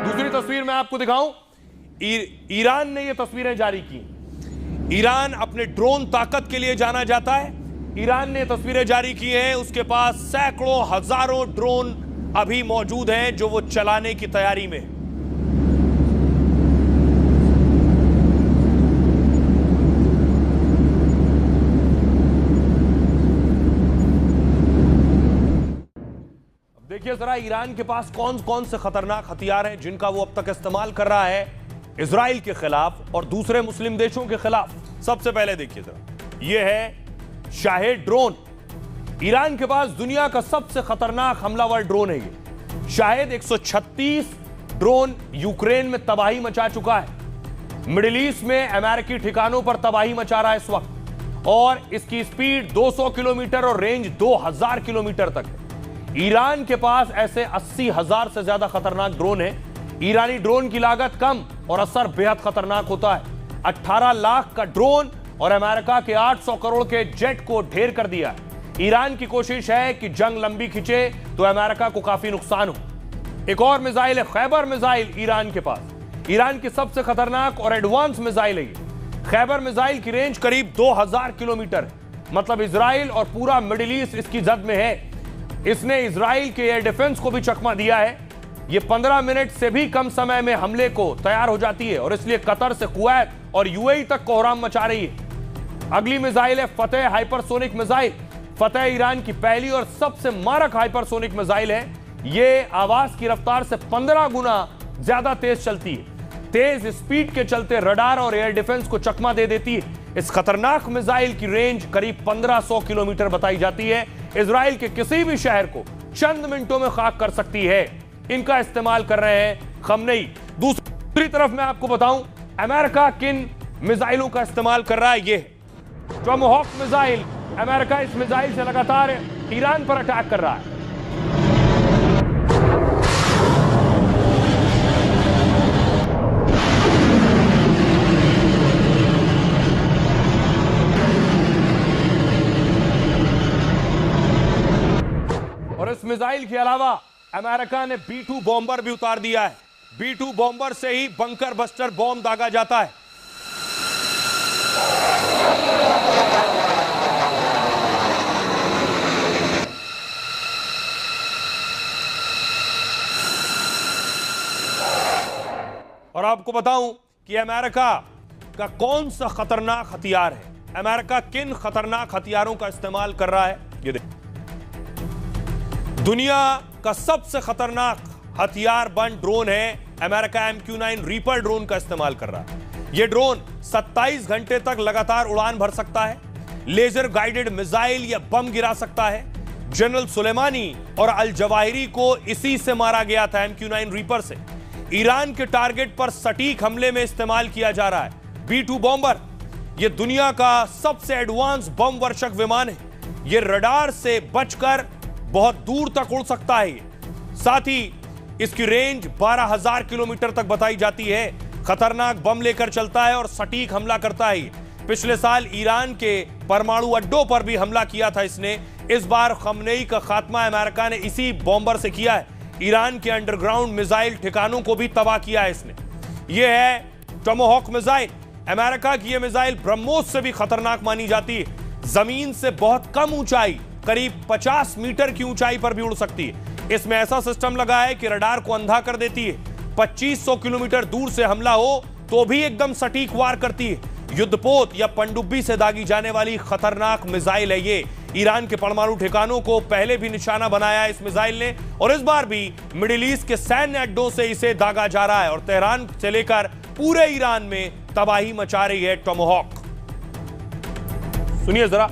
दूसरी तस्वीर मैं आपको दिखाऊं, ईरान ने ये तस्वीरें जारी की। ईरान अपने ड्रोन ताकत के लिए जाना जाता है। ईरान ने तस्वीरें जारी की हैं। उसके पास सैकड़ों हजारों ड्रोन अभी मौजूद हैं जो वो चलाने की तैयारी में। अब देखिए जरा ईरान के पास कौन कौन से खतरनाक हथियार हैं जिनका वो अब तक इस्तेमाल कर रहा है इजराइल के खिलाफ और दूसरे मुस्लिम देशों के खिलाफ। सबसे पहले देखिए जरा, यह है शाहेद ड्रोन। ईरान के पास दुनिया का सबसे खतरनाक हमलावर ड्रोन है ये शाहेद। 136 ड्रोन यूक्रेन में तबाही मचा चुका है। मिडिल ईस्ट में अमेरिकी ठिकानों पर तबाही मचा रहा है इस वक्त, और इसकी स्पीड 200 किलोमीटर और रेंज 2000 किलोमीटर तक है। ईरान के पास ऐसे 80,000 से ज्यादा खतरनाक ड्रोन है। ईरानी ड्रोन की लागत कम और असर बेहद खतरनाक होता है। 18 लाख का ड्रोन और अमेरिका के 800 करोड़ के जेट को ढेर कर दिया है। ईरान की कोशिश है कि जंग लंबी खिंचे तो अमेरिका को काफी नुकसान हो। एक और मिसाइल है खैबर मिसाइल ईरान के पास। ईरान की सबसे खतरनाक और एडवांस मिसाइल है ये। खैबर मिसाइल की रेंज करीब 2000 किलोमीटर है। मतलब इजराइल और पूरा मिडिल ईस्ट इसकी जद में है। इसने इजराइल के एयर डिफेंस को भी चकमा दिया है। ये 15 मिनट से भी कम समय में हमले को तैयार हो जाती है और इसलिए कतर से कुवैत और यूएई तक कोहराम मचा रही है। अगली मिसाइल है फतेह हाइपरसोनिक मिसाइल। फतेह ईरान की पहली और सबसे मारक हाइपरसोनिक मिसाइल है। यह आवाज की रफ्तार से 15 गुना ज्यादा तेज चलती है। तेज स्पीड के चलते रडार और एयर डिफेंस को चकमा दे देती है। इस खतरनाक मिसाइल की रेंज करीब 1500 किलोमीटर बताई जाती है। इजराइल के किसी भी शहर को चंद मिनटों में खाक कर सकती है। इनका इस्तेमाल कर रहे हैं खमनेई। दूसरी तरफ मैं आपको बताऊं अमेरिका किन मिसाइलों का इस्तेमाल कर रहा है। यह टॉमहॉक मिसाइल। अमेरिका इस मिसाइल से लगातार ईरान पर अटैक कर रहा है। और इस मिसाइल के अलावा अमेरिका ने B-2 बॉम्बर भी उतार दिया है। B-2 बॉम्बर से ही बंकर बस्टर बॉम्ब दागा जाता है। और आपको बताऊं कि अमेरिका का कौन सा खतरनाक हथियार है, अमेरिका किन खतरनाक हथियारों का इस्तेमाल कर रहा है। ये देखिए, दुनिया का सबसे खतरनाक हथियार बंद ड्रोन है। अमेरिका MQ-9 रीपर ड्रोन का इस्तेमाल कर रहा है। यह ड्रोन 27 घंटे तक लगातार उड़ान भर सकता है, लेजर गाइडेड मिसाइल या बम गिरा सकता है। जनरल सुलेमानी और अल जवाहिरी को इसी से मारा गया था, MQ-9 रीपर से। ईरान के टारगेट पर सटीक हमले में इस्तेमाल किया जा रहा है B-2 बॉम्बर। यह दुनिया का सबसे एडवांस बम वर्षक विमान है। यह रडार से बचकर बहुत दूर तक उड़ सकता है। साथ ही इसकी रेंज 12,000 किलोमीटर तक बताई जाती है। खतरनाक बम लेकर चलता है और सटीक हमला करता है। पिछले साल ईरान के परमाणु अड्डों पर भी हमला किया था इसने। इस बार खमनेई का खात्मा अमेरिका ने इसी बॉम्बर से किया है। ईरान के अंडरग्राउंड मिसाइल ठिकानों को भी तबाह किया है इसने। यह है टोमाहॉक मिसाइल। अमेरिका की यह मिसाइल ब्रह्मोस से भी खतरनाक मानी जाती है। जमीन से बहुत कम ऊंचाई, करीब 50 मीटर की ऊंचाई पर भी उड़ सकती है। इसमें ऐसा सिस्टम लगा है कि रडार को अंधा कर देती है। 2500 किलोमीटर दूर से हमला हो तो भी एकदम सटीक वार करती है। युद्धपोत या पनडुब्बी से दागी जाने वाली खतरनाक मिसाइल है ये। ईरान के परमाणु ठिकानों को पहले भी निशाना बनाया है इस मिसाइल ने, और इस बार भी मिडिल ईस्ट के सैन्य अड्डों से इसे दागा जा रहा है और तेहरान से लेकर पूरे ईरान में तबाही मचा रही है टोमाहॉक। सुनिए जरा,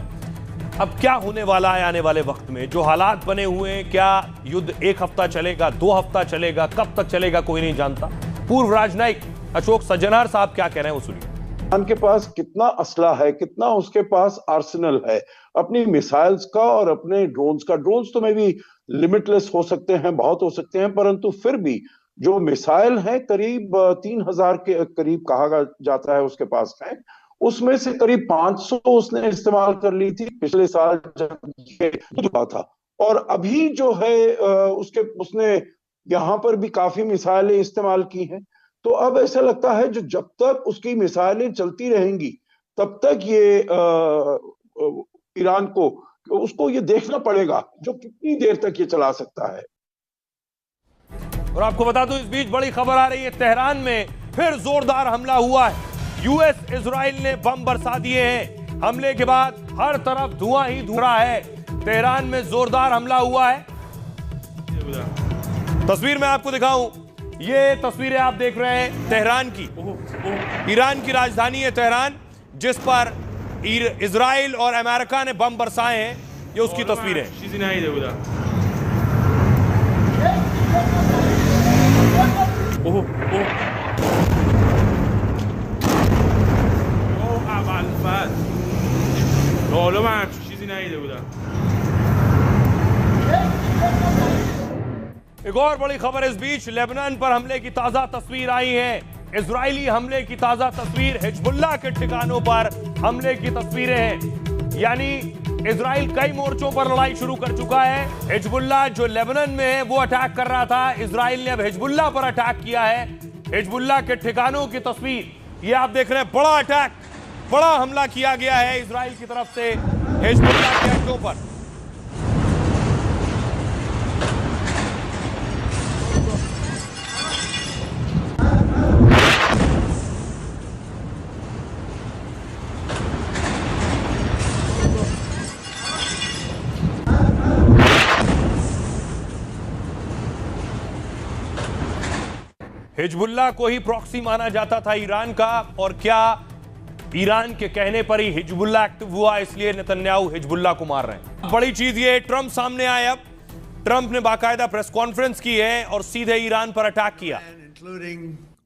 अब क्या होने वाला है आने वाले वक्त में। जो हालात बने हुए हैं, क्या युद्ध 1 हफ्ता चलेगा, 2 हफ्ता चलेगा, कब तक चलेगा कोई नहीं जानता। पूर्व राजनयिक अशोक सज्जनार साहब क्या कह रहे हैं वो सुनिए। ईरान के पास कितना असला है, कितना उसके पास आर्सेनल है अपनी मिसाइल्स का और अपने ड्रोन्स का। ड्रोन्स तो में भी लिमिटलेस हो सकते हैं, बहुत हो सकते हैं, परंतु फिर भी जो मिसाइल है करीब 3000 के करीब कहा जाता है उसके पास है। उसमें से करीब 500 उसने इस्तेमाल कर ली थी पिछले साल जब हुआ था, और अभी जो है उसने यहाँ पर भी काफी मिसाइलें इस्तेमाल की हैं। तो अब ऐसा लगता है जो जब तक उसकी मिसाइलें चलती रहेंगी तब तक ये ईरान को उसको ये देखना पड़ेगा जो कितनी देर तक ये चला सकता है। और आपको बता दूं, इस बीच बड़ी खबर आ रही है, तेहरान में फिर जोरदार हमला हुआ है। यूएस इजराइल ने बम बरसा दिए हैं। हमले के बाद हर तरफ धुआं ही धुआं है। तेहरान में जोरदार हमला हुआ है। तस्वीर में आपको दिखाऊं, ये तस्वीरें आप देख रहे हैं तेहरान की। ईरान की राजधानी है तेहरान, जिस पर इजराइल और अमेरिका ने बम बरसाए हैं। ये उसकी तस्वीरें एक और बड़ी खबर इस बीच, लेबनान पर हमले की ताजा तस्वीर आई है। इजरायली हमले की ताजा तस्वीर, हिजबुल्लाह के ठिकानों पर हमले की तस्वीरें हैं। यानी इजराइल कई मोर्चों पर लड़ाई शुरू कर चुका है। हिजबुल्लाह जो लेबनान में है वो अटैक कर रहा था, इजराइल ने अब हिजबुल्लाह पर अटैक किया है। हिजबुल्लाह के ठिकानों की तस्वीर ये आप देख रहे हैं। बड़ा अटैक, बड़ा हमला किया गया है इजराइल की तरफ से हिजबुल्लाह के अड्डों पर। हिजबुल्लाह को ही प्रॉक्सी माना जाता था ईरान का, और क्या ईरान के कहने पर ही हिजबुल्लाह एक्टिव हुआ, इसलिए नेतन्याहू हिजबुल्लाह को मार रहे हैं। बड़ी चीज ये, ट्रंप सामने आए। अब ट्रंप ने बाकायदा प्रेस कॉन्फ्रेंस की है और सीधे ईरान पर अटैक किया।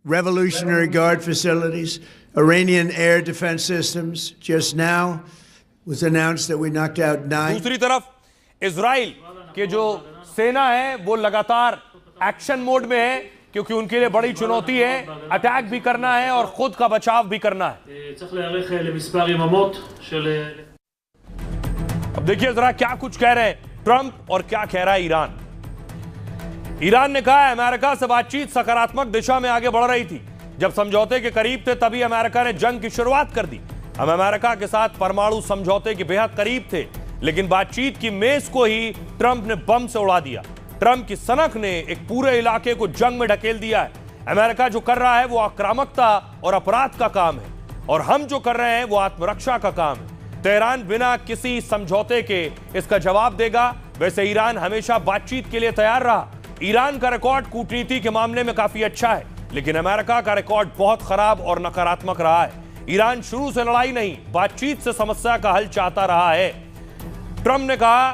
Revolutionary Guard facilities, Iranian air defense systems. Just now was announced that we knocked out 9. दूसरी तरफ इजराइल के जो सेना है वो लगातार एक्शन मोड में है, क्योंकि उनके लिए बड़ी चुनौती है, अटैक भी करना है और खुद का बचाव भी करना है। अब देखिए जरा क्या कुछ कह रहे हैं ट्रंप और क्या कह रहा है ईरान। ईरान ने कहा अमेरिका से बातचीत सकारात्मक दिशा में आगे बढ़ रही थी। जब समझौते के करीब थे तभी अमेरिका ने जंग की शुरुआत कर दी। हम अमेरिका के साथ परमाणु समझौते के बेहद करीब थे, लेकिन बातचीत की मेज को ही ट्रंप ने बम से उड़ा दिया। ट्रंप की सनक ने एक पूरे इलाके को जंग में ढकेल दिया है। अमेरिका जो कर रहा है वो आक्रामकता और अपराध का काम है, और हम जो कर रहे हैं वो आत्मरक्षा का काम है। तेहरान बिना किसी समझौते के इसका जवाब देगा। वैसे ईरान हमेशा बातचीत के लिए तैयार रहा। ईरान का रिकॉर्ड कूटनीति के मामले में काफी अच्छा है, लेकिन अमेरिका का रिकॉर्ड बहुत खराब और नकारात्मक रहा है। ईरान शुरू से लड़ाई नहीं, बातचीत से समस्या का हल चाहता रहा है। ट्रंप ने कहा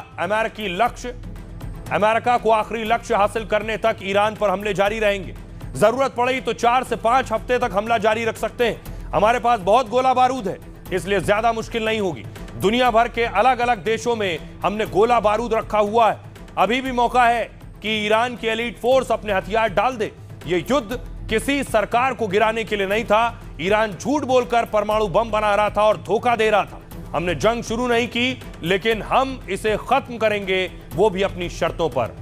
अमेरिका को आखिरी लक्ष्य हासिल करने तक ईरान पर हमले जारी रहेंगे। जरूरत पड़ी तो 4 से 5 हफ्ते तक हमला जारी रख सकते हैं। हमारे पास बहुत गोला बारूद है, इसलिए ज्यादा मुश्किल नहीं होगी। दुनिया भर के अलग अलग देशों में हमने गोला बारूद रखा हुआ है। अभी भी मौका है कि ईरान की एलीट फोर्स अपने हथियार डाल दे। यह युद्ध किसी सरकार को गिराने के लिए नहीं था। ईरान झूठ बोलकर परमाणु बम बना रहा था और धोखा दे रहा था। हमने जंग शुरू नहीं की, लेकिन हम इसे खत्म करेंगे, वो भी अपनी शर्तों पर।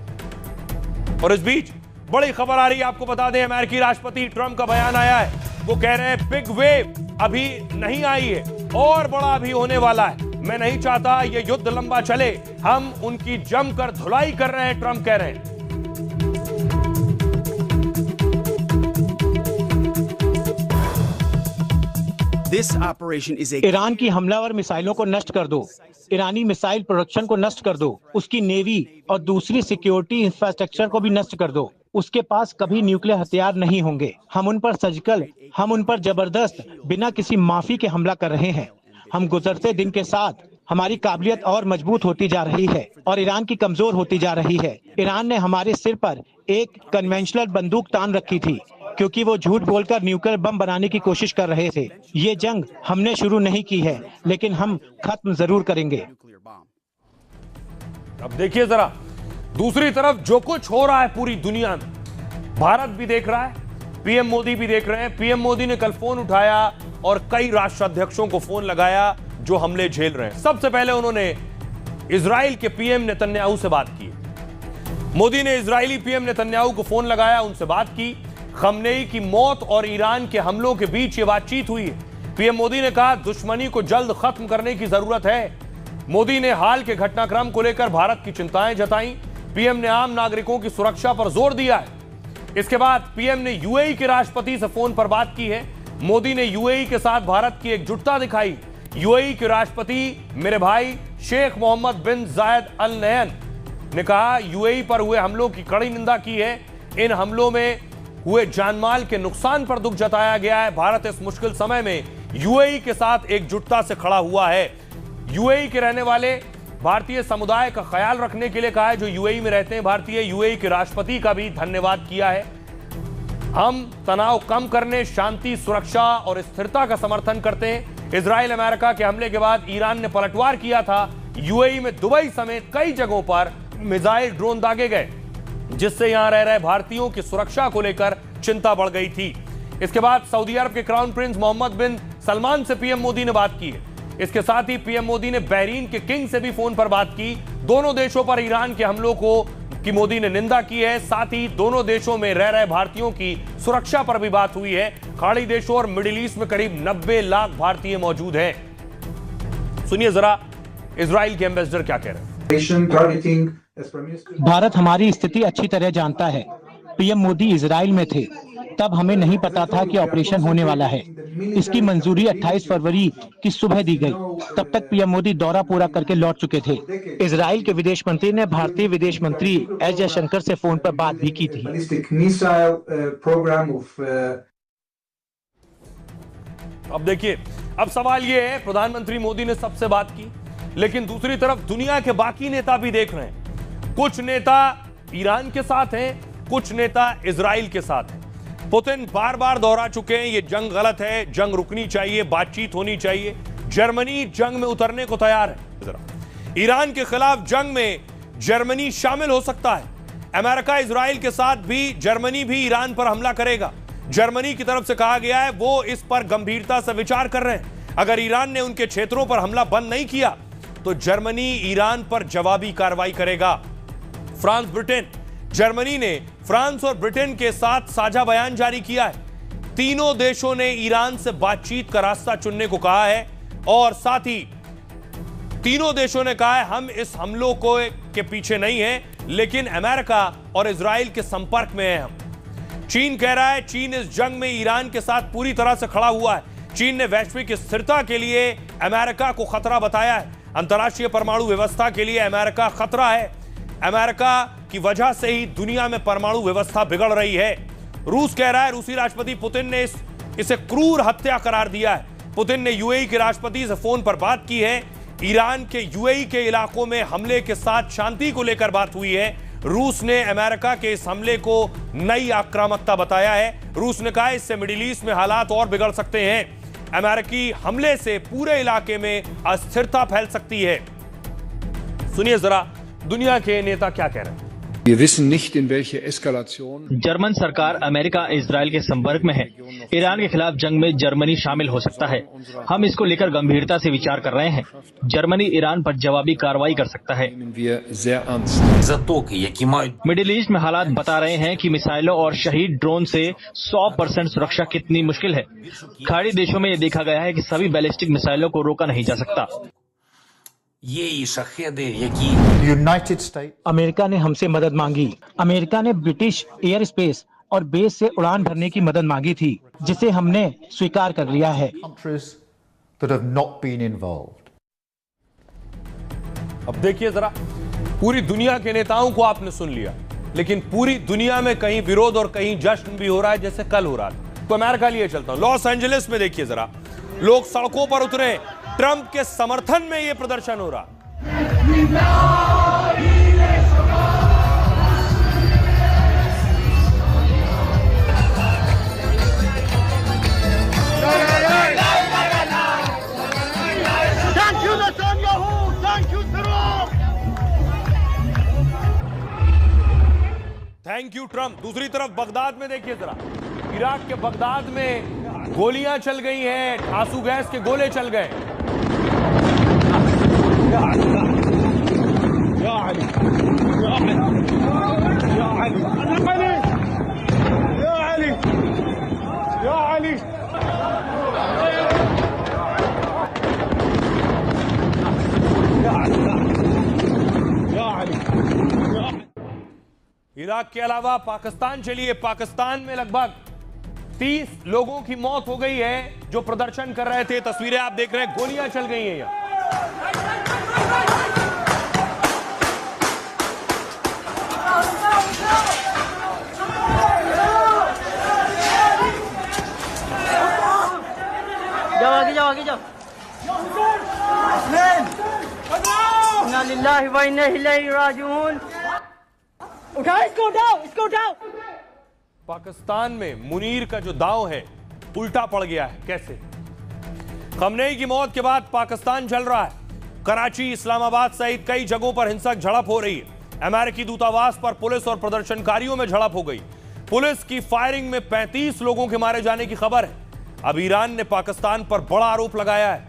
और इस बीच बड़ी खबर आ रही है, आपको बता दें, अमेरिकी राष्ट्रपति ट्रंप का बयान आया है। वो कह रहे हैं बिग वेव अभी नहीं आई है और बड़ा अभी होने वाला है। मैं नहीं चाहता ये युद्ध लंबा चले, हम उनकी जमकर धुलाई कर रहे हैं, ट्रंप कह रहे हैं। ईरान की हमलावर मिसाइलों को नष्ट कर दो, ईरानी मिसाइल प्रोडक्शन को नष्ट कर दो, उसकी नेवी और दूसरी सिक्योरिटी इंफ्रास्ट्रक्चर को भी नष्ट कर दो। उसके पास कभी न्यूक्लियर हथियार नहीं होंगे। हम उन पर सर्जिकल, हम उन पर जबरदस्त बिना किसी माफी के हमला कर रहे हैं। हम गुजरते दिन के साथ हमारी काबिलियत और मजबूत होती जा रही है और ईरान की कमजोर होती जा रही है। ईरान ने हमारे सिर पर एक कन्वेंशनल बंदूक तान रखी थी क्योंकि वो झूठ बोलकर न्यूक्लियर बम बनाने की कोशिश कर रहे थे। ये जंग हमने शुरू नहीं की है, लेकिन हम खत्म जरूर करेंगे। अब देखिए जरा, दूसरी तरफ जो कुछ हो रहा है पूरी दुनिया में, भारत भी देख रहा है, पीएम मोदी भी देख रहे हैं। पीएम मोदी ने कल फोन उठाया और कई राष्ट्राध्यक्षों को फोन लगाया जो हमले झेल रहे हैं। सबसे पहले उन्होंने इजराइल के पीएम नेतन्याहू से बात की। मोदी ने इजरायली पीएम नेतन्याहू को फोन लगाया, उनसे बात की। खमनेई की मौत और ईरान के हमलों के बीच ये बातचीत हुई है। पीएम मोदी ने कहा दुश्मनी को जल्द खत्म करने की जरूरत है। मोदी ने हाल के घटनाक्रम को लेकर भारत की चिंताएं जताई। पीएम ने आम नागरिकों की सुरक्षा पर जोर दिया है। इसके बाद पीएम ने यूएई के राष्ट्रपति से फोन पर बात की है। मोदी ने यूएई के साथ भारत की एकजुटता दिखाई। यूएई के राष्ट्रपति मेरे भाई शेख मोहम्मद बिन जायद अल नहयान ने कहा यूएई पर हुए हमलों की कड़ी निंदा की है। इन हमलों में हुए जानमाल के नुकसान पर दुख जताया गया है। भारत इस मुश्किल समय में यूएई के साथ एकजुटता से खड़ा हुआ है। यूएई के रहने वाले भारतीय समुदाय का ख्याल रखने के लिए कहा है, जो यूएई में रहते हैं भारतीय। यूएई के राष्ट्रपति का भी धन्यवाद किया है। हम तनाव कम करने, शांति, सुरक्षा और स्थिरता का समर्थन करते हैं। इजराइल अमेरिका के हमले के बाद ईरान ने पलटवार किया था। यूएई में दुबई समेत कई जगहों पर मिसाइल ड्रोन दागे गए, जिससे यहां रह रहे भारतीयों की सुरक्षा को लेकर चिंता बढ़ गई थी। इसके बाद सऊदी अरब के क्राउन प्रिंस मोहम्मद बिन सलमान से पीएम मोदी ने बात की है। इसके साथ ही पीएम मोदी ने बहरीन के किंग से भी फोन पर बात की। दोनों देशों पर ईरान के हमलों की मोदी ने निंदा की है। साथ ही दोनों देशों में रह रहे भारतीयों की सुरक्षा पर भी बात हुई है। खाड़ी देशों और मिडिल ईस्ट में करीब 90 लाख भारतीय मौजूद हैं। सुनिए जरा इजराइल के एम्बेसडर क्या कह रहे हैं। भारत हमारी स्थिति अच्छी तरह जानता है। पीएम मोदी इजराइल में थे, तब हमें नहीं पता था कि ऑपरेशन होने वाला है। इसकी मंजूरी 28 फरवरी की सुबह दी गई। तब तक पीएम मोदी दौरा पूरा करके लौट चुके थे। इजराइल के विदेश मंत्री ने भारतीय विदेश मंत्री एस जयशंकर से फोन पर बात भी की थी। अब देखिए, अब सवाल यह है, प्रधानमंत्री मोदी ने सबसे बात की, लेकिन दूसरी तरफ दुनिया के बाकी नेता भी देख रहे हैं। कुछ नेता ईरान के साथ हैं, कुछ नेता इजराइल के साथ हैं। पुतिन बार बार दोहरा चुके हैं ये जंग गलत है, जंग रुकनी चाहिए, बातचीत होनी चाहिए। जर्मनी जंग में उतरने को तैयार है। जरा ईरान के खिलाफ जंग में जर्मनी शामिल हो सकता है। अमेरिका इजराइल के साथ भी, जर्मनी भी ईरान पर हमला करेगा। जर्मनी की तरफ से कहा गया है वो इस पर गंभीरता से विचार कर रहे हैं। अगर ईरान ने उनके क्षेत्रों पर हमला बंद नहीं किया तो जर्मनी ईरान पर जवाबी कार्रवाई करेगा। फ्रांस, ब्रिटेन, जर्मनी ने फ्रांस और ब्रिटेन के साथ साझा बयान जारी किया है। तीनों देशों ने ईरान से बातचीत का रास्ता चुनने को कहा है और साथ ही तीनों देशों ने कहा है हम इस हमलों के पीछे नहीं हैं, लेकिन अमेरिका और इजराइल के संपर्क में हैं हम। चीन कह रहा है चीन इस जंग में ईरान के साथ पूरी तरह से खड़ा हुआ है। चीन ने वैश्विक स्थिरता के लिए अमेरिका को खतरा बताया है। अंतर्राष्ट्रीय परमाणु व्यवस्था के लिए अमेरिका खतरा है। अमेरिका की वजह से ही दुनिया में परमाणु व्यवस्था बिगड़ रही है। रूस कह रहा है, रूसी राष्ट्रपति पुतिन ने इसे क्रूर हत्या करार दिया है। पुतिन ने यूएई के राष्ट्रपति से फोन पर बात की है। ईरान के यूएई के इलाकों में हमले के साथ शांति को लेकर बात हुई है। रूस ने अमेरिका के इस हमले को नई आक्रामकता बताया है। रूस ने कहा इससे मिडिल ईस्ट में हालात और बिगड़ सकते हैं। अमेरिकी हमले से पूरे इलाके में अस्थिरता फैल सकती है। सुनिए जरा दुनिया के नेता क्या कह रहे हैं। जर्मन सरकार अमेरिका इजराइल के संपर्क में है। ईरान के खिलाफ जंग में जर्मनी शामिल हो सकता है। हम इसको लेकर गंभीरता से विचार कर रहे हैं। जर्मनी ईरान पर जवाबी कार्रवाई कर सकता है। मिडिल ईस्ट में हालात बता रहे हैं कि मिसाइलों और शहीद ड्रोन से 100% सुरक्षा कितनी मुश्किल है। खाड़ी देशों में यह देखा गया है कि सभी बैलिस्टिक मिसाइलों को रोका नहीं जा सकता। यूनाइटेड स्टेट अमेरिका ने हमसे मदद मांगी। अमेरिका ने ब्रिटिश एयर स्पेस और बेस से उड़ान भरने की मदद मांगी थी, जिसे हमने स्वीकार कर लिया है। अब देखिए जरा, पूरी दुनिया के नेताओं को आपने सुन लिया, लेकिन पूरी दुनिया में कहीं विरोध और कहीं जश्न भी हो रहा है, जैसे कल हो रहा था। तो अमेरिका लिए चलता हूं, लॉस एंजलिस में देखिए जरा, लोग सड़कों पर उतरे। ट्रंप के समर्थन में यह प्रदर्शन हो रहा। Thank you Trump. दूसरी तरफ बगदाद में देखिए जरा, इराक के बगदाद में गोलियां चल गई हैं, आंसू गैस के गोले चल गए। इराक के अलावा पाकिस्तान चलिए, पाकिस्तान में लगभग 30 लोगों की मौत हो गई है जो प्रदर्शन कर रहे थे। तस्वीरें आप देख रहे हैं, गोलियां चल गई हैं यहां। जाओ आगे जाओ, आगे जाओ। इन्ना लिल्लाहि व इन्ना इलैहि राजिऊन। उठाओ इसको, उठाओ इसको, उठाओ। पाकिस्तान में मुनीर का जो दांव है उल्टा पड़ गया है। कैसे? खमनेई की मौत के बाद पाकिस्तान जल रहा है। कराची, इस्लामाबाद सहित कई जगहों पर हिंसक झड़प हो रही है। अमेरिकी दूतावास पर पुलिस और प्रदर्शनकारियों में झड़प हो गई। पुलिस की फायरिंग में 35 लोगों के मारे जाने की खबर है। अब ईरान ने पाकिस्तान पर बड़ा आरोप लगाया है।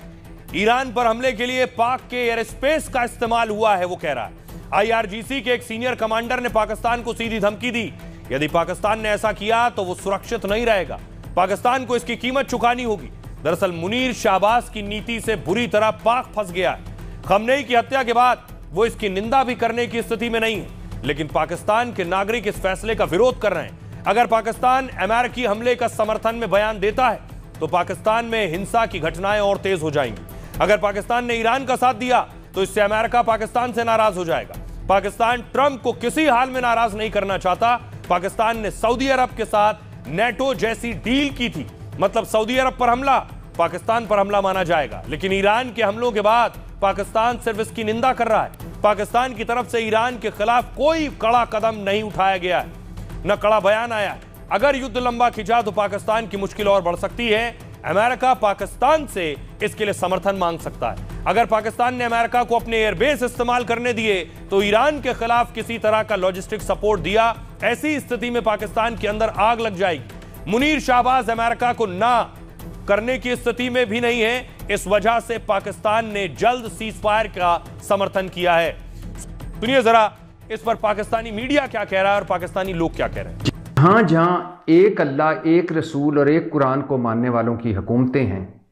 ईरान पर हमले के लिए पाक के एयर स्पेस का इस्तेमाल हुआ है, वो कह रहा है। IRGC के एक सीनियर कमांडर ने पाकिस्तान को सीधी धमकी दी, यदि पाकिस्तान ने ऐसा किया तो वो सुरक्षित नहीं रहेगा, पाकिस्तान को इसकी कीमत चुकानी होगी। दरअसल मुनीर शाहबाज की नीति से बुरी तरह पाक फंस गया है। खमनेई की हत्या के बाद वो इसकी निंदा भी करने की स्थिति में नहीं है, लेकिन पाकिस्तान के नागरिक इस फैसले का विरोध कर रहे हैं। अगर पाकिस्तान अमेरिकी हमले का समर्थन में बयान देता है तो पाकिस्तान में हिंसा की घटनाएं और तेज हो जाएंगी। अगर पाकिस्तान ने ईरान का साथ दिया तो इससे अमेरिका पाकिस्तान से नाराज हो जाएगा। पाकिस्तान ट्रंप को किसी हाल में नाराज नहीं करना चाहता। पाकिस्तान ने सऊदी अरब के साथ नेटो जैसी डील की थी, मतलब सऊदी अरब पर हमला पाकिस्तान पर हमला माना जाएगा। लेकिन ईरान के हमलों के बाद पाकिस्तान सिर्फ इसकी निंदा कर रहा है। पाकिस्तान की तरफ से ईरान के खिलाफ कोई कड़ा कदम नहीं उठाया गया है, न कड़ा बयान आया। अगर युद्ध लंबा खिंचा तो पाकिस्तान की मुश्किल और बढ़ सकती है। अमेरिका पाकिस्तान से इसके लिए समर्थन मांग सकता है। अगर पाकिस्तान ने अमेरिका को अपने एयरबेस इस्तेमाल करने दिए तो ईरान के खिलाफ किसी तरह का लॉजिस्टिक सपोर्ट दिया, ऐसी स्थिति में पाकिस्तान के अंदर आग लग जाएगी। मुनीर शाहबाज अमेरिका को ना करने की स्थिति में भी नहीं है। इस वजह से पाकिस्तान ने जल्द सीज फायर का समर्थन किया है। सुनिए जरा, इस पर पाकिस्तानी मीडिया क्या कह रहा है और पाकिस्तानी लोग क्या कह रहे हैं। हाँ, जहाँ एक अल्लाह, एक रसूल और एक कुरान को मानने वालों की हुकूमतें हैं,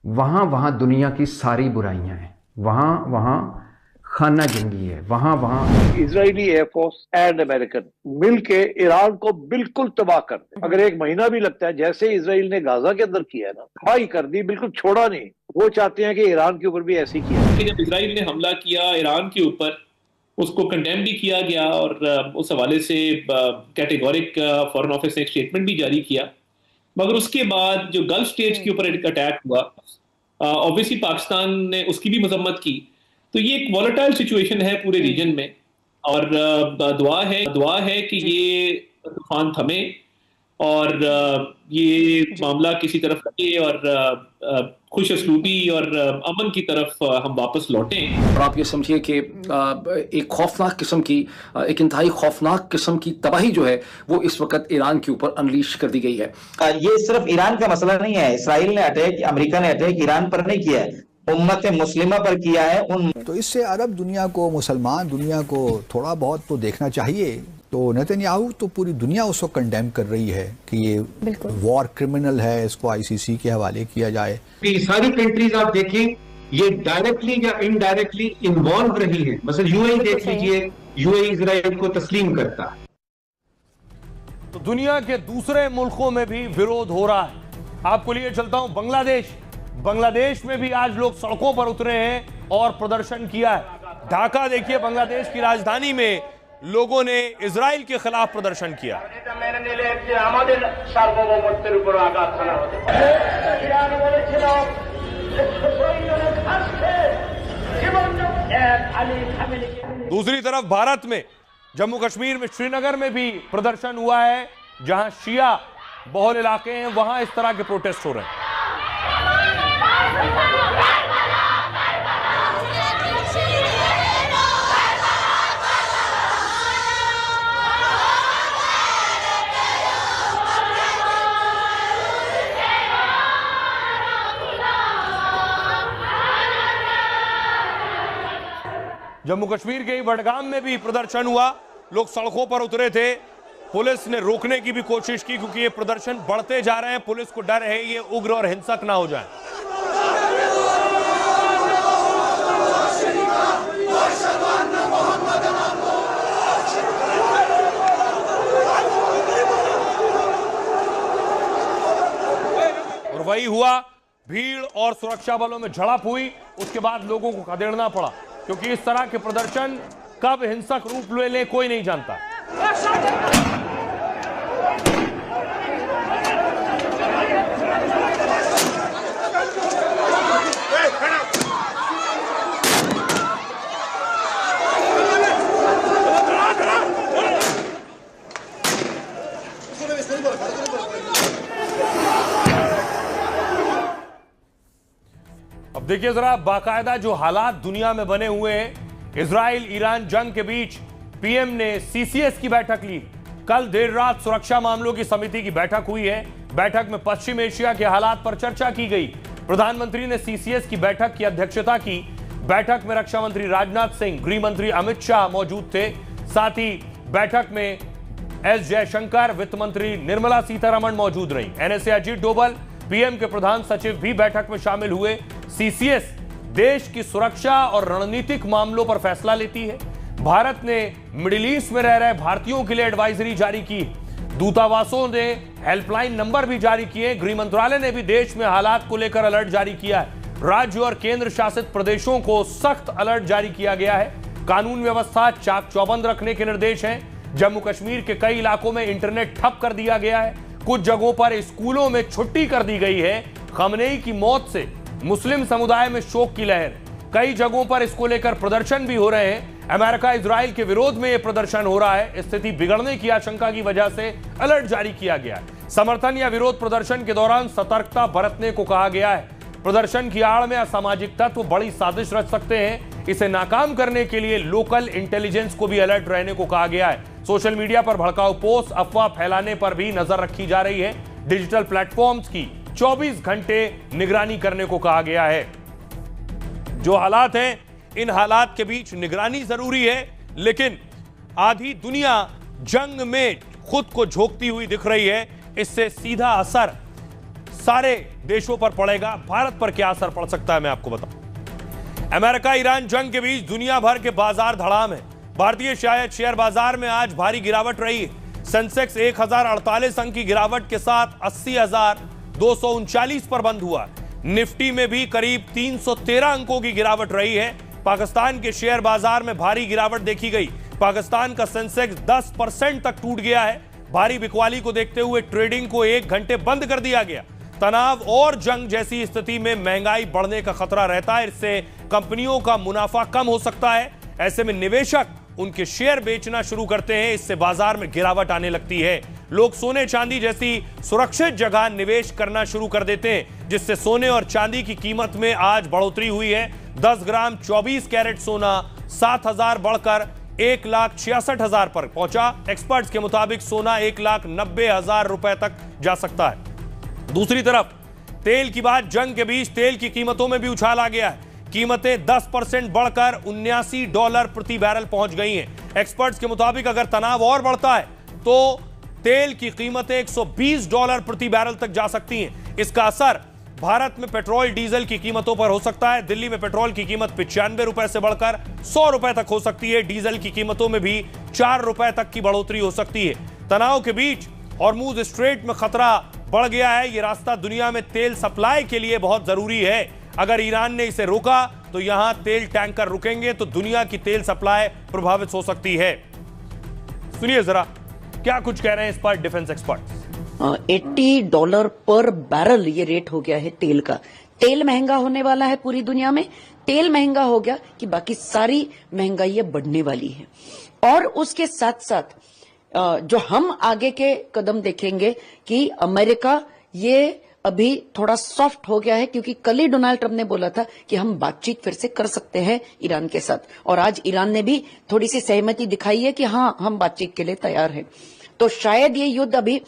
वहाँ दुनिया की सारी बुराइयां हैं। वहाँ खाना जंगी है। वहाँ इजरायली एयरफोर्स एंड अमेरिकन मिलके ईरान को बिल्कुल तबाह कर दे। अगर एक महीना भी लगता है, जैसे इसराइल ने गाजा के अंदर किया है ना, तबाही कर दी, बिल्कुल छोड़ा नहीं। वो चाहते हैं कि ईरान के ऊपर भी ऐसे ही किया। जब इसराइल ने हमला किया ईरान के ऊपर, उसको कंडेम भी किया गया और उस हवाले से कैटेगोरिक फॉरेन ऑफिस ने एक स्टेटमेंट भी जारी किया। मगर उसके बाद जो गल्फ स्टेट्स के ऊपर एक अटैक हुआ, ऑब्वियसली पाकिस्तान ने उसकी भी मजम्मत की। तो ये एक वॉलेटाइल सिचुएशन है पूरे रीजन में, और दुआ है कि ये तूफान थमे और ये मामला किसी तरफ लगे और खुश असलूबी और अमन की तरफ हम वापस लौटें। और आप ये समझिए कि एक खौफनाक किस्म की, एक इंतहाई खौफनाक किस्म की तबाही जो है वो इस वक्त ईरान के ऊपर अनलीश कर दी गई है। ये सिर्फ ईरान का मसला नहीं है। इसराइल ने अटैक, अमेरिका ने अटैक ईरान पर नहीं किया है, उम्मत मुस्लिमा पर किया है। तो इससे अरब दुनिया को, मुसलमान दुनिया को थोड़ा बहुत तो देखना चाहिए। तो नेतन्याहू तो पूरी दुनिया उसको कंडेम कर रही है कि ये वॉर क्रिमिनल है, इसको आईसीसी के हवाले किया जाए। सारी कंट्रीज आप देखें, ये डायरेक्टली या इनडायरेक्टली इन्वॉल्व रही है। मतलब यूएई देख लीजिए, यूएई इजराइल को तस्लीम करता है। तो दुनिया के दूसरे मुल्कों में भी विरोध हो रहा है। आपको लिए चलता हूं बांग्लादेश में भी आज लोग सड़कों पर उतरे हैं और प्रदर्शन किया है। ढाका देखिए, बांग्लादेश की राजधानी में लोगों ने इजराइल के खिलाफ प्रदर्शन किया। दूसरी तरफ भारत में जम्मू कश्मीर में श्रीनगर में भी प्रदर्शन हुआ है, जहां शिया बहुल इलाके हैं, वहां इस तरह के प्रोटेस्ट हो रहे हैं। जम्मू कश्मीर के ही बडगाम में भी प्रदर्शन हुआ, लोग सड़कों पर उतरे थे। पुलिस ने रोकने की भी कोशिश की क्योंकि ये प्रदर्शन बढ़ते जा रहे हैं। पुलिस को डर है ये उग्र और हिंसक ना हो जाए। और वही हुआ, भीड़ और सुरक्षा बलों में झड़प हुई। उसके बाद लोगों को खदेड़ना पड़ा क्योंकि इस तरह के प्रदर्शन कब हिंसक रूप ले ले कोई नहीं जानता। अब देखिए जरा बाकायदा जो हालात दुनिया में बने हुए हैं। इजराइल ईरान जंग के बीच पीएम ने सीसीएस की बैठक ली। कल देर रात सुरक्षा मामलों की समिति की बैठक हुई है। बैठक में पश्चिम एशिया के हालात पर चर्चा की गई। प्रधानमंत्री ने सीसीएस की बैठक की अध्यक्षता की। बैठक में रक्षा मंत्री राजनाथ सिंह, गृह मंत्री अमित शाह मौजूद थे। साथ ही बैठक में एस जयशंकर, वित्त मंत्री निर्मला सीतारमण मौजूद रही। एनएसए अजीत डोभाल, पीएम के प्रधान सचिव भी बैठक में शामिल हुए। सीसीएस देश की सुरक्षा और रणनीतिक मामलों पर फैसला लेती है। भारत ने मिडिल ईस्ट में रह रहे भारतीयों के लिए एडवाइजरी जारी की। दूतावासों ने हेल्पलाइन नंबर भी जारी किए। गृह मंत्रालय ने भी देश में हालात को लेकर अलर्ट जारी किया है। राज्य और केंद्र शासित प्रदेशों को सख्त अलर्ट जारी किया गया है। कानून व्यवस्था चाक चौबंद रखने के निर्देश हैं। जम्मू कश्मीर के कई इलाकों में इंटरनेट ठप कर दिया गया है। कुछ जगहों पर स्कूलों में छुट्टी कर दी गई है। खमनेई की मौत से मुस्लिम समुदाय में शोक की लहर। कई जगहों पर इसको लेकर प्रदर्शन भी हो रहे हैं। अमेरिका इजराइल के विरोध में यह प्रदर्शन हो रहा है। स्थिति बिगड़ने की आशंका की वजह से अलर्ट जारी किया गया है। समर्थन या विरोध प्रदर्शन के दौरान सतर्कता बरतने को कहा गया है। प्रदर्शन की आड़ में असामाजिक तत्व बड़ी साजिश रच सकते हैं। इसे नाकाम करने के लिए लोकल इंटेलिजेंस को भी अलर्ट रहने को कहा गया है। सोशल मीडिया पर भड़काऊ पोस्ट, अफवाह फैलाने पर भी नजर रखी जा रही है। डिजिटल प्लेटफॉर्म्स की 24 घंटे निगरानी करने को कहा गया है। जो हालात हैं, इन हालात के बीच निगरानी जरूरी है, लेकिन आधी दुनिया जंग में खुद को झोंकती हुई दिख रही है। इससे सीधा असर सारे देशों पर पड़ेगा। भारत पर क्या असर पड़ सकता है मैं आपको बताऊं। अमेरिका ईरान जंग के बीच दुनिया भर के बाजार धड़ाम है। भारतीय शेयर बाजार में आज भारी गिरावट रही है। सेंसेक्स 1048 अंक की गिरावट के साथ 80,239 पर बंद हुआ। निफ्टी में भी करीब 313 अंकों की गिरावट रही है। पाकिस्तान के शेयर बाजार में भारी गिरावट देखी गई। पाकिस्तान का सेंसेक्स 10% तक टूट गया है। भारी बिकवाली को देखते हुए ट्रेडिंग को 1 घंटे बंद कर दिया गया। तनाव और जंग जैसी स्थिति में महंगाई बढ़ने का खतरा रहता है। इससे कंपनियों का मुनाफा कम हो सकता है। ऐसे में निवेशक उनके शेयर बेचना शुरू करते हैं। इससे बाजार में गिरावट आने लगती है। लोग सोने चांदी जैसी सुरक्षित जगह निवेश करना शुरू कर देते हैं, जिससे सोने और चांदी की कीमत में आज बढ़ोतरी हुई है। 10 ग्राम 24 कैरेट सोना 7,000 बढ़कर 1,66,000 पर पहुंचा। एक्सपर्ट्स के मुताबिक सोना 1,90,000 रुपए तक जा सकता है। दूसरी तरफ तेल की बात, जंग के बीच तेल की कीमतों में भी उछाल आ गया है। कीमतें 10% बढ़कर $79 प्रति बैरल पहुंच गई हैं। एक्सपर्ट्स के मुताबिक अगर तनाव और बढ़ता है तो तेल की कीमतें $120 प्रति बैरल तक जा सकती हैं। इसका असर भारत में पेट्रोल डीजल की कीमतों पर हो सकता है। दिल्ली में पेट्रोल की कीमत 95 रुपए से बढ़कर 100 रुपए तक हो सकती है। डीजल की कीमतों में भी 4 रुपए तक की बढ़ोतरी हो सकती है। तनाव के बीच हॉर्मुज स्ट्रेट में खतरा बढ़ गया है। यह रास्ता दुनिया में तेल सप्लाई के लिए बहुत जरूरी है। अगर ईरान ने इसे रोका तो यहां तेल टैंकर रुकेंगे तो दुनिया की तेल सप्लाई प्रभावित हो सकती है। सुनिए जरा क्या कुछ कह रहे हैं इस पर डिफेंस एक्सपर्ट। $80 पर बैरल ये रेट हो गया है तेल का। तेल महंगा होने वाला है पूरी दुनिया में। तेल महंगा हो गया कि बाकी सारी महंगाई बढ़ने वाली है। और उसके साथ साथ जो हम आगे के कदम देखेंगे कि अमेरिका ये अभी थोड़ा सॉफ्ट हो गया है, क्योंकि कल ही डोनाल्ड ट्रंप ने बोला था कि हम बातचीत फिर से कर सकते हैं ईरान के साथ। और आज ईरान ने भी थोड़ी सी सहमति दिखाई है कि हाँ, हम बातचीत के लिए तैयार हैं। तो शायद ये युद्ध अभी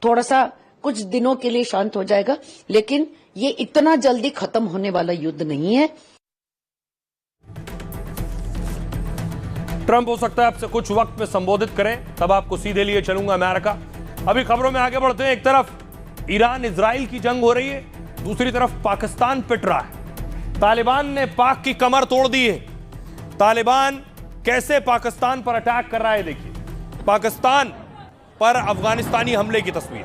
थोड़ा सा कुछ दिनों के लिए शांत हो जाएगा, लेकिन ये इतना जल्दी खत्म होने वाला युद्ध नहीं है। ट्रंप हो सकता है आपसे कुछ वक्त में संबोधित करें, तब आपको सीधे लिए चलूंगा अमेरिका। अभी खबरों में आगे बढ़ते हैं। एक तरफ ईरान इजराइल की जंग हो रही है, दूसरी तरफ पाकिस्तान पिट रहा है। तालिबान ने पाक की कमर तोड़ दी है। तालिबान कैसे पाकिस्तान पर अटैक कर रहा है, देखिए। पाकिस्तान पर अफगानिस्तानी हमले की तस्वीर।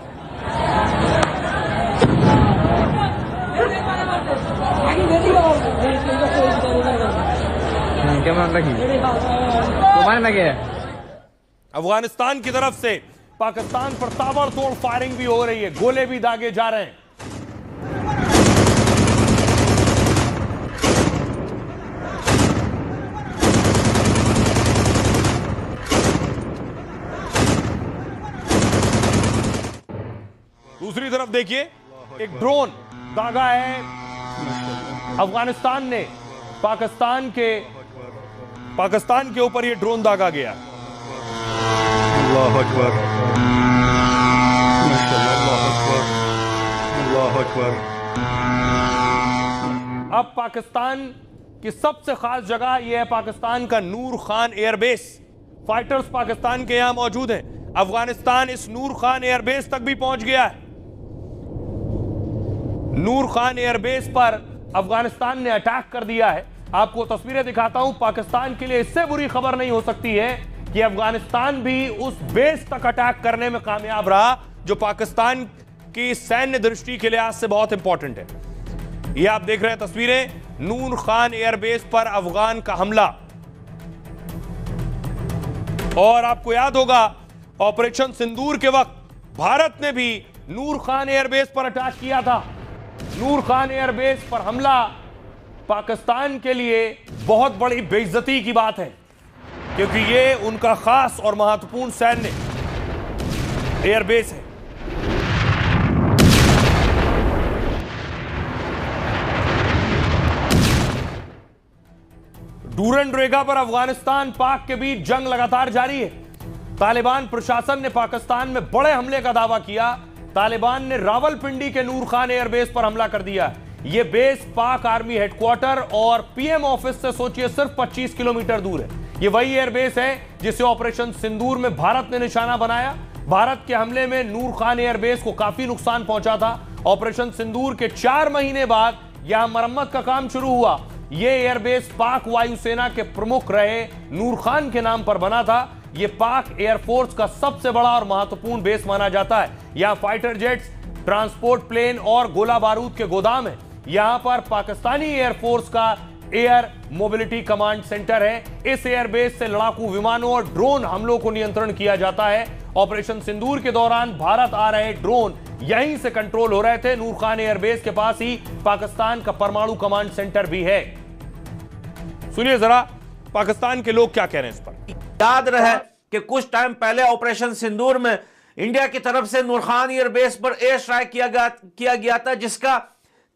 अफगानिस्तान की तरफ से पाकिस्तान पर ताबड़तोड़ फायरिंग भी हो रही है, गोले भी दागे जा रहे हैं। दूसरी तरफ देखिए, एक ड्रोन दागा है अफगानिस्तान ने। पाकिस्तान के ऊपर यह ड्रोन दागा गया। अल्लाह अकबर, अल्लाह अकबर। अब पाकिस्तान की सबसे खास जगह यह है पाकिस्तान का नूर खान एयरबेस। फाइटर्स पाकिस्तान के यहां मौजूद हैं। अफगानिस्तान इस नूर खान एयरबेस तक भी पहुंच गया है। नूर खान एयरबेस पर अफगानिस्तान ने अटैक कर दिया है। आपको तस्वीरें दिखाता हूं। पाकिस्तान के लिए इससे बुरी खबर नहीं हो सकती है कि अफगानिस्तान भी उस बेस तक अटैक करने में कामयाब रहा, जो पाकिस्तान की सैन्य दृष्टि के लिहाज से बहुत इंपॉर्टेंट है। ये आप देख रहे हैं तस्वीरें, नूर खान एयरबेस पर अफगान का हमला। और आपको याद होगा ऑपरेशन सिंदूर के वक्त भारत ने भी नूर खान एयरबेस पर अटैक किया था। नूर खान एयरबेस पर हमला पाकिस्तान के लिए बहुत बड़ी बेइज्जती की बात है, क्योंकि ये उनका खास और महत्वपूर्ण सैन्य एयरबेस है। डूरन रेगा पर अफगानिस्तान पाक के बीच जंग लगातार जारी है। तालिबान प्रशासन ने पाकिस्तान में बड़े हमले का दावा किया। तालिबान ने रावलपिंडी के नूर खान एयरबेस पर हमला कर दिया। यह बेस पाक आर्मी हेडक्वार्टर और पीएम ऑफिस से सोचिए सिर्फ 25 किलोमीटर दूर है। ये वही एयरबेस है जिसे ऑपरेशन सिंदूर में भारत ने निशाना बनाया। भारत के हमले में नूर खान एयरबेस को काफी नुकसान पहुंचा था। ऑपरेशन सिंदूर के 4 महीने बाद यहां मरम्मत का काम शुरू हुआ। यह एयरबेस पाक वायुसेना के प्रमुख रहे नूर खान के नाम पर बना था। यह पाक एयरफोर्स का सबसे बड़ा और महत्वपूर्ण बेस माना जाता है। यहां फाइटर जेट्स, ट्रांसपोर्ट प्लेन और गोला बारूद के गोदाम है। यहां पर पाकिस्तानी एयरफोर्स का एयर मोबिलिटी कमांड सेंटर है। इस एयरबेस से लड़ाकू विमानों और ड्रोन हमलों को नियंत्रण किया जाता है। ऑपरेशन सिंदूर के दौरान भारत आ रहे ड्रोन यहीं से कंट्रोल हो रहे थे। नूर खान एयरबेस के पास ही पाकिस्तान का परमाणु कमांड सेंटर भी है। सुनिए जरा पाकिस्तान के लोग क्या कह रहे हैं इस पर। याद रहे कि कुछ टाइम पहले ऑपरेशन सिंदूर में इंडिया की तरफ से नूर खान एयरबेस पर एयर स्ट्राइक किया गया था, जिसका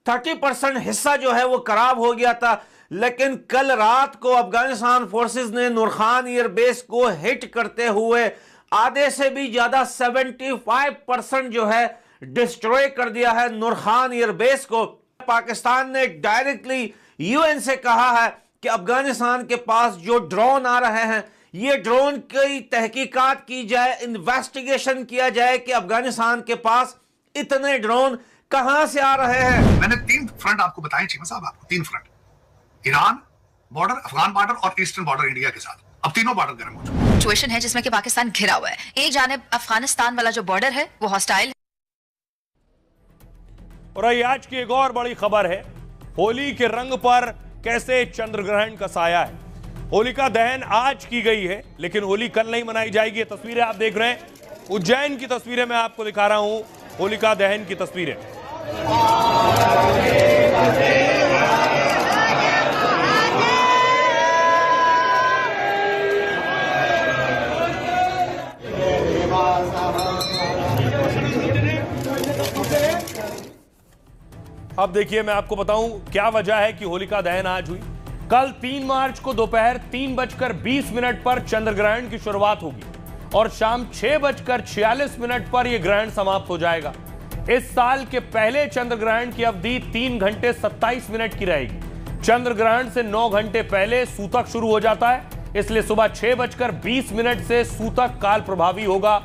30% हिस्सा जो है वो खराब हो गया था। लेकिन कल रात को अफगानिस्तान फोर्सेस ने नूर खान एयरबेस को हिट करते हुए आधे से भी ज्यादा 75% जो है डिस्ट्रॉय कर दिया है नूर खान एयरबेस को। पाकिस्तान ने डायरेक्टली यूएन से कहा है कि अफगानिस्तान के पास जो ड्रोन आ रहे हैं, ये ड्रोन की तहकीकात की जाए, इन्वेस्टिगेशन किया जाए कि अफगानिस्तान के पास इतने ड्रोन कहां से आ रहे हैं। मैंने 3 फ्रंट आपको बताए चीमा साहब, आपको 3 front, Iran border, Afghan border और ईस्टर्न बॉर्डर इंडिया के साथ। अब तीनों बॉर्डर गर्म हो चुके हैं। सिचुएशन है जिसमें कि पाकिस्तान घिरा हुआ है। एक जानिब अफगानिस्तान वाला जो बॉर्डर है वो हॉस्टाइल है। और आज की एक और बड़ी खबर है, होली के रंग पर कैसे चंद्र ग्रहण का साया है। होलिका दहन आज की गई है, लेकिन होली कल नहीं मनाई जाएगी। ये तस्वीरें आप देख रहे हैं, उज्जैन की तस्वीरें मैं आपको दिखा रहा हूं, होलिका दहन की तस्वीरें। अब देखिए मैं आपको बताऊं क्या वजह है कि होलिका दहन आज हुई। कल 3 मार्च को दोपहर 3:20 पर चंद्र ग्रहण की शुरुआत होगी और शाम 6:46 पर यह ग्रहण समाप्त हो जाएगा। इस साल के पहले चंद्र ग्रहण की अवधि 3 घंटे 27 मिनट की रहेगी। चंद्र ग्रहण से 9 घंटे पहले सूतक शुरू हो जाता है, इसलिए सुबह 6:20 से सूतक काल प्रभावी होगा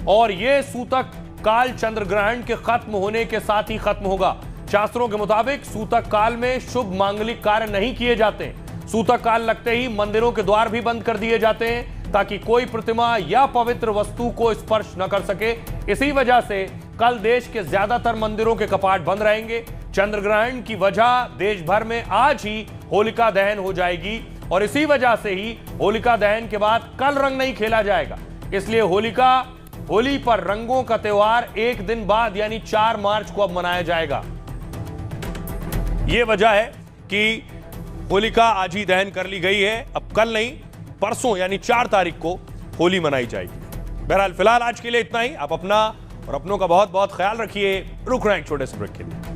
और यह सूतक काल चंद्र ग्रहण के खत्म होने के साथ ही खत्म होगा। शास्त्रों के मुताबिक सूतक काल में शुभ मांगलिक कार्य नहीं किए जाते। सूतक काल लगते ही मंदिरों के द्वार भी बंद कर दिए जाते हैं ताकि कोई प्रतिमा या पवित्र वस्तु को स्पर्श न कर सके। इसी वजह से कल देश के ज्यादातर मंदिरों के कपाट बंद रहेंगे। चंद्र ग्रहण की वजह देश भर में आज ही होलिका दहन हो जाएगी और इसी वजह से ही होलिका दहन के बाद कल रंग नहीं खेला जाएगा। इसलिए होली पर रंगों का त्योहार एक दिन बाद यानी 4 मार्च को अब मनाया जाएगा। यह वजह है कि होलिका आज ही दहन कर ली गई है, अब कल नहीं परसों यानी 4 तारीख को होली मनाई जाएगी। बहरहाल फिलहाल आज के लिए इतना ही। आप अपना और अपनों का बहुत बहुत ख्याल रखिए। रुक रहे हैं एक छोटे से ब्रेक के लिए।